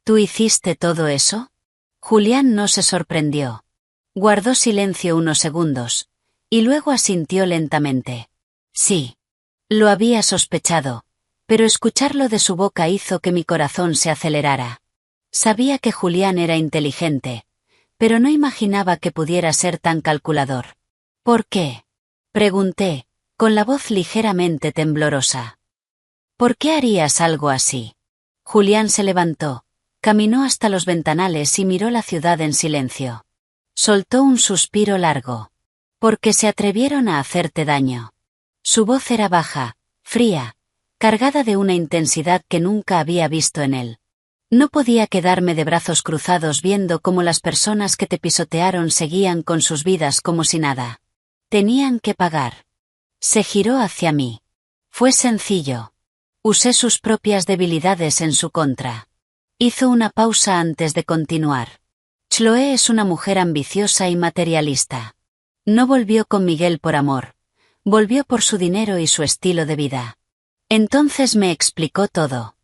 ¿Tú hiciste todo eso? Julián no se sorprendió. Guardó silencio unos segundos, y luego asintió lentamente. Sí. Lo había sospechado, pero escucharlo de su boca hizo que mi corazón se acelerara. Sabía que Julián era inteligente, pero no imaginaba que pudiera ser tan calculador. ¿Por qué? Pregunté, con la voz ligeramente temblorosa. ¿Por qué harías algo así? Julián se levantó, caminó hasta los ventanales y miró la ciudad en silencio. Soltó un suspiro largo. Porque se atrevieron a hacerte daño. Su voz era baja, fría, cargada de una intensidad que nunca había visto en él. No podía quedarme de brazos cruzados viendo cómo las personas que te pisotearon seguían con sus vidas como si nada. Tenían que pagar. Se giró hacia mí. Fue sencillo. Usé sus propias debilidades en su contra. Hizo una pausa antes de continuar. Chloe es una mujer ambiciosa y materialista. No volvió con Miguel por amor. Volvió por su dinero y su estilo de vida. Entonces me explicó todo.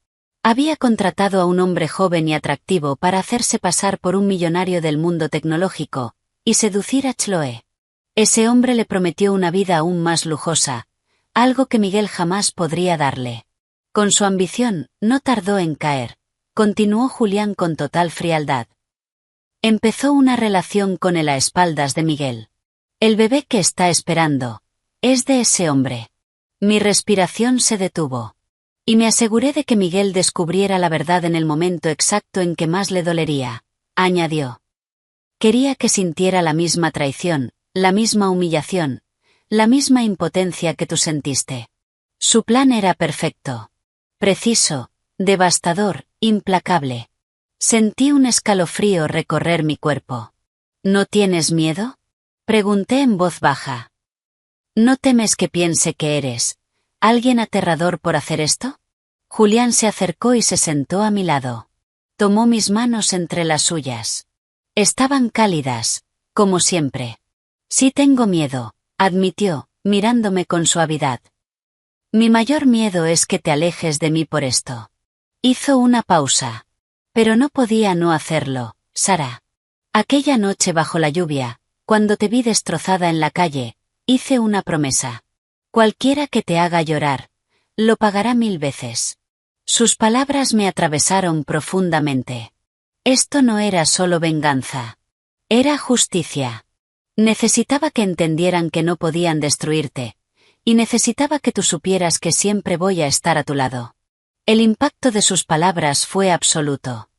Había contratado a un hombre joven y atractivo para hacerse pasar por un millonario del mundo tecnológico, y seducir a Chloe. Ese hombre le prometió una vida aún más lujosa, algo que Miguel jamás podría darle. Con su ambición, no tardó en caer. Continuó Julián con total frialdad. Empezó una relación con él a espaldas de Miguel. El bebé que está esperando es de ese hombre. Mi respiración se detuvo. Y me aseguré de que Miguel descubriera la verdad en el momento exacto en que más le dolería, añadió. Quería que sintiera la misma traición, la misma humillación, la misma impotencia que tú sentiste. Su plan era perfecto. Preciso, devastador, implacable. Sentí un escalofrío recorrer mi cuerpo. ¿No tienes miedo? Pregunté en voz baja. ¿No temes que piense que eres alguien aterrador por hacer esto? Julián se acercó y se sentó a mi lado. Tomó mis manos entre las suyas. Estaban cálidas, como siempre. Sí tengo miedo, admitió, mirándome con suavidad. Mi mayor miedo es que te alejes de mí por esto. Hizo una pausa. Pero no podía no hacerlo, Sara. Aquella noche bajo la lluvia, cuando te vi destrozada en la calle, hice una promesa. Cualquiera que te haga llorar, lo pagará 1000 veces. Sus palabras me atravesaron profundamente. Esto no era solo venganza. Era justicia. Necesitaba que entendieran que no podían destruirte. Y necesitaba que tú supieras que siempre voy a estar a tu lado. El impacto de sus palabras fue absoluto.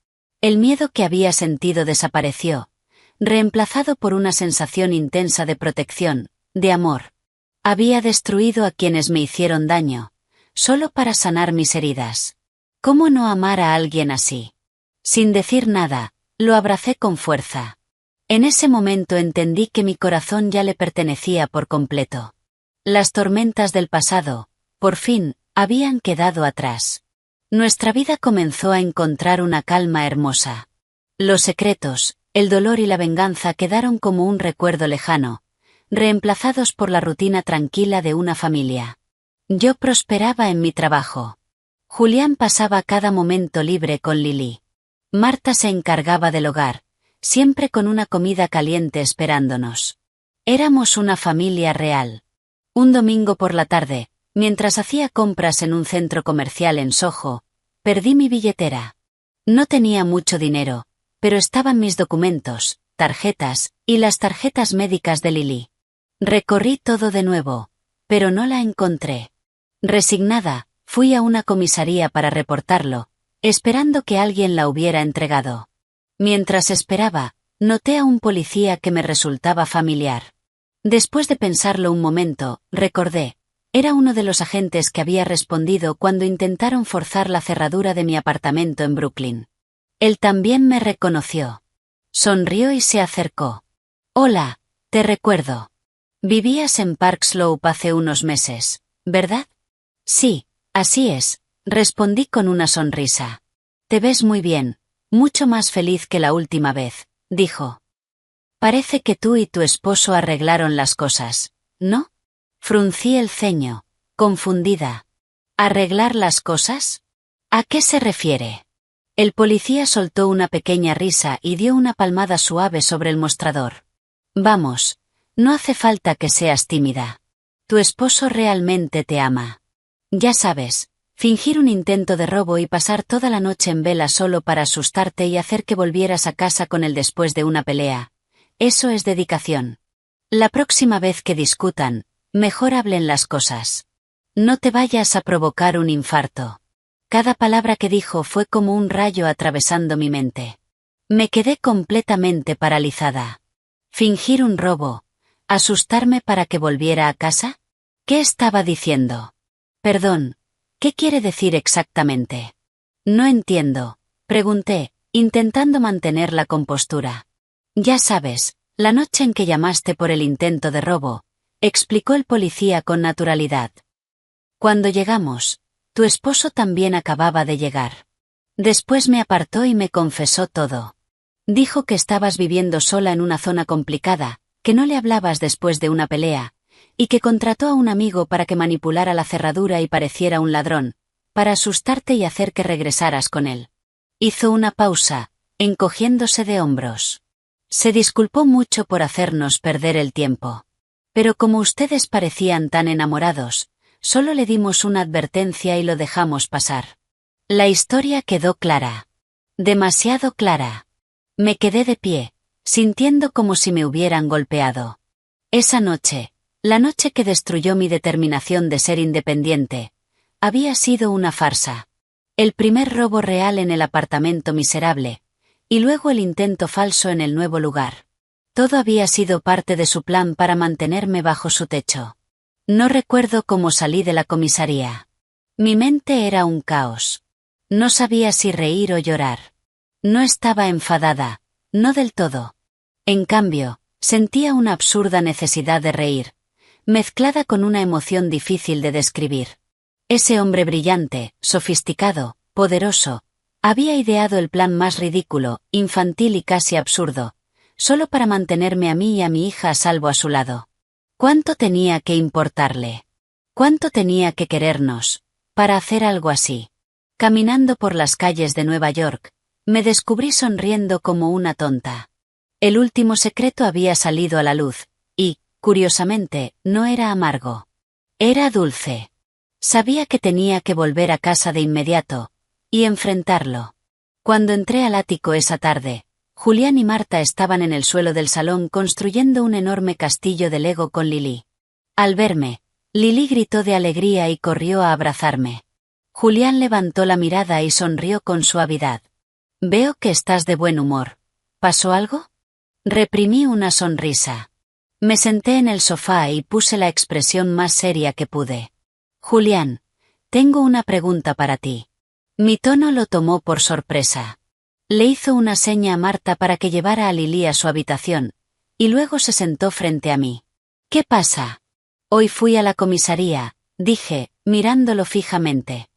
El miedo que había sentido desapareció, reemplazado por una sensación intensa de protección, de amor. Había destruido a quienes me hicieron daño, solo para sanar mis heridas. ¿Cómo no amar a alguien así? Sin decir nada, lo abracé con fuerza. En ese momento entendí que mi corazón ya le pertenecía por completo. Las tormentas del pasado, por fin, habían quedado atrás. Nuestra vida comenzó a encontrar una calma hermosa. Los secretos, el dolor y la venganza quedaron como un recuerdo lejano, reemplazados por la rutina tranquila de una familia. Yo prosperaba en mi trabajo. Julián pasaba cada momento libre con Lily. Marta se encargaba del hogar, siempre con una comida caliente esperándonos. Éramos una familia real. Un domingo por la tarde, mientras hacía compras en un centro comercial en Soho, perdí mi billetera. No tenía mucho dinero, pero estaban mis documentos, tarjetas, y las tarjetas médicas de Lily. Recorrí todo de nuevo, pero no la encontré. Resignada, fui a una comisaría para reportarlo, esperando que alguien la hubiera entregado. Mientras esperaba, noté a un policía que me resultaba familiar. Después de pensarlo un momento, recordé. Era uno de los agentes que había respondido cuando intentaron forzar la cerradura de mi apartamento en Brooklyn. Él también me reconoció. Sonrió y se acercó. Hola, te recuerdo. Vivías en Park Slope hace unos meses, ¿verdad? Sí, así es, respondí con una sonrisa. Te ves muy bien, mucho más feliz que la última vez, dijo. Parece que tú y tu esposo arreglaron las cosas, ¿no? Fruncí el ceño, confundida. ¿Arreglar las cosas? ¿A qué se refiere? El policía soltó una pequeña risa y dio una palmada suave sobre el mostrador. Vamos, no hace falta que seas tímida. Tu esposo realmente te ama. Ya sabes, fingir un intento de robo y pasar toda la noche en vela solo para asustarte y hacer que volvieras a casa con él después de una pelea. Eso es dedicación. La próxima vez que discutan, mejor hablen las cosas. No te vayas a provocar un infarto. Cada palabra que dijo fue como un rayo atravesando mi mente. Me quedé completamente paralizada. ¿Fingir un robo? ¿Asustarme para que volviera a casa? ¿Qué estaba diciendo? Perdón, ¿qué quiere decir exactamente? No entiendo, pregunté, intentando mantener la compostura. Ya sabes, la noche en que llamaste por el intento de robo, explicó el policía con naturalidad. Cuando llegamos, tu esposo también acababa de llegar. Después me apartó y me confesó todo. Dijo que estabas viviendo sola en una zona complicada, que no le hablabas después de una pelea, y que contrató a un amigo para que manipulara la cerradura y pareciera un ladrón, para asustarte y hacer que regresaras con él. Hizo una pausa, encogiéndose de hombros. Se disculpó mucho por hacernos perder el tiempo. Pero como ustedes parecían tan enamorados, solo le dimos una advertencia y lo dejamos pasar. La historia quedó clara. Demasiado clara. Me quedé de pie, sintiendo como si me hubieran golpeado. Esa noche, la noche que destruyó mi determinación de ser independiente, había sido una farsa. El primer robo real en el apartamento miserable, y luego el intento falso en el nuevo lugar. Todo había sido parte de su plan para mantenerme bajo su techo. No recuerdo cómo salí de la comisaría. Mi mente era un caos. No sabía si reír o llorar. No estaba enfadada, no del todo. En cambio, sentía una absurda necesidad de reír, mezclada con una emoción difícil de describir. Ese hombre brillante, sofisticado, poderoso, había ideado el plan más ridículo, infantil y casi absurdo, solo para mantenerme a mí y a mi hija a salvo a su lado. ¿Cuánto tenía que importarle? ¿Cuánto tenía que querernos para hacer algo así? Caminando por las calles de Nueva York, me descubrí sonriendo como una tonta. El último secreto había salido a la luz, y, curiosamente, no era amargo. Era dulce. Sabía que tenía que volver a casa de inmediato, y enfrentarlo. Cuando entré al ático esa tarde, Julián y Marta estaban en el suelo del salón construyendo un enorme castillo de Lego con Lily. Al verme, Lily gritó de alegría y corrió a abrazarme. Julián levantó la mirada y sonrió con suavidad. Veo que estás de buen humor. ¿Pasó algo? Reprimí una sonrisa. Me senté en el sofá y puse la expresión más seria que pude. Julián, tengo una pregunta para ti. Mi tono lo tomó por sorpresa. Le hizo una seña a Marta para que llevara a Lily a su habitación, y luego se sentó frente a mí. ¿Qué pasa? Hoy fui a la comisaría, dije, mirándolo fijamente.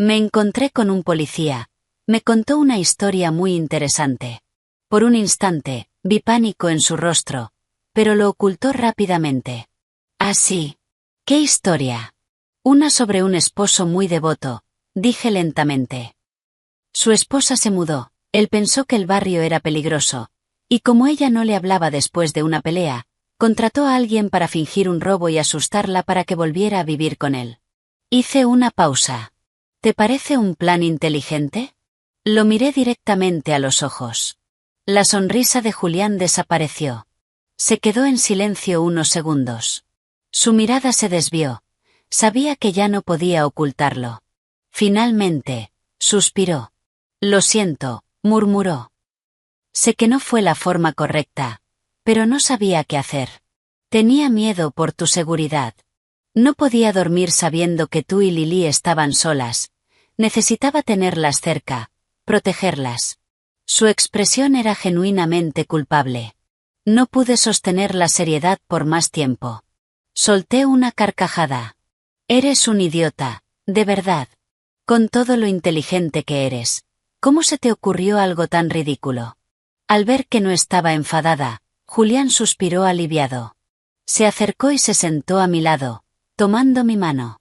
Me encontré con un policía. Me contó una historia muy interesante. Por un instante, vi pánico en su rostro, pero lo ocultó rápidamente. «Ah, sí. ¿Qué historia?» «Una sobre un esposo muy devoto», dije lentamente. Su esposa se mudó. Él pensó que el barrio era peligroso, y como ella no le hablaba después de una pelea, contrató a alguien para fingir un robo y asustarla para que volviera a vivir con él. Hice una pausa. «¿Te parece un plan inteligente?» Lo miré directamente a los ojos. La sonrisa de Julián desapareció. Se quedó en silencio unos segundos. Su mirada se desvió. Sabía que ya no podía ocultarlo. Finalmente, suspiró. «Lo siento», murmuró. Sé que no fue la forma correcta, pero no sabía qué hacer. Tenía miedo por tu seguridad. No podía dormir sabiendo que tú y Lily estaban solas. Necesitaba tenerlas cerca, protegerlas. Su expresión era genuinamente culpable. No pude sostener la seriedad por más tiempo. Solté una carcajada. «Eres un idiota, de verdad. Con todo lo inteligente que eres, ¿cómo se te ocurrió algo tan ridículo?» Al ver que no estaba enfadada, Julián suspiró aliviado. Se acercó y se sentó a mi lado, tomando mi mano.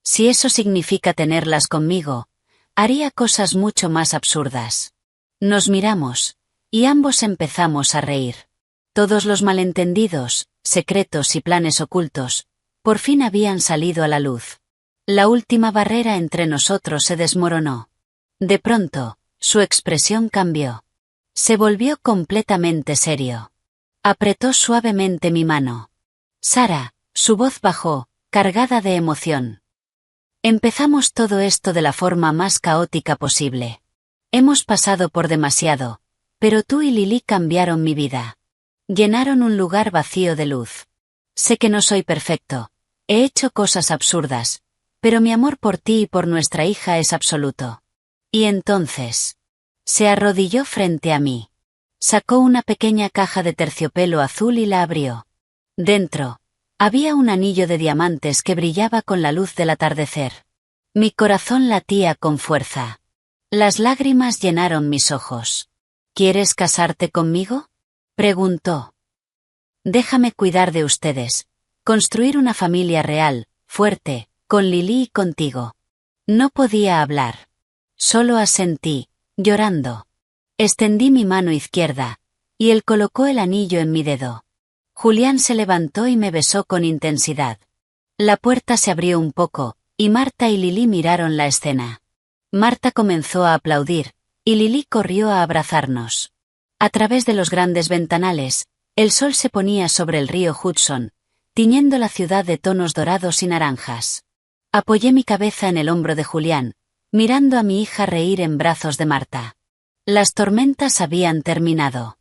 «Si eso significa tenerlas conmigo, haría cosas mucho más absurdas». Nos miramos, y ambos empezamos a reír. Todos los malentendidos, secretos y planes ocultos, por fin habían salido a la luz. La última barrera entre nosotros se desmoronó. De pronto, su expresión cambió. Se volvió completamente serio. Apretó suavemente mi mano. «Sara», su voz bajó, cargada de emoción. «Empezamos todo esto de la forma más caótica posible. Hemos pasado por demasiado, pero tú y Lily cambiaron mi vida. Llenaron un lugar vacío de luz. Sé que no soy perfecto. He hecho cosas absurdas, pero mi amor por ti y por nuestra hija es absoluto». Y entonces, se arrodilló frente a mí. Sacó una pequeña caja de terciopelo azul y la abrió. Dentro, había un anillo de diamantes que brillaba con la luz del atardecer. Mi corazón latía con fuerza. Las lágrimas llenaron mis ojos. «¿Quieres casarte conmigo?», preguntó. «Déjame cuidar de ustedes, construir una familia real, fuerte, con Lily y contigo». No podía hablar. Solo asentí, llorando. Extendí mi mano izquierda, y él colocó el anillo en mi dedo. Julián se levantó y me besó con intensidad. La puerta se abrió un poco, y Marta y Lily miraron la escena. Marta comenzó a aplaudir, y Lily corrió a abrazarnos. A través de los grandes ventanales, el sol se ponía sobre el río Hudson, tiñendo la ciudad de tonos dorados y naranjas. Apoyé mi cabeza en el hombro de Julián, mirando a mi hija reír en brazos de Marta. Las tormentas habían terminado.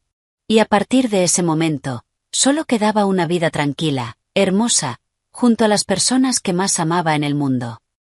Y a partir de ese momento, solo quedaba una vida tranquila, hermosa, junto a las personas que más amaba en el mundo.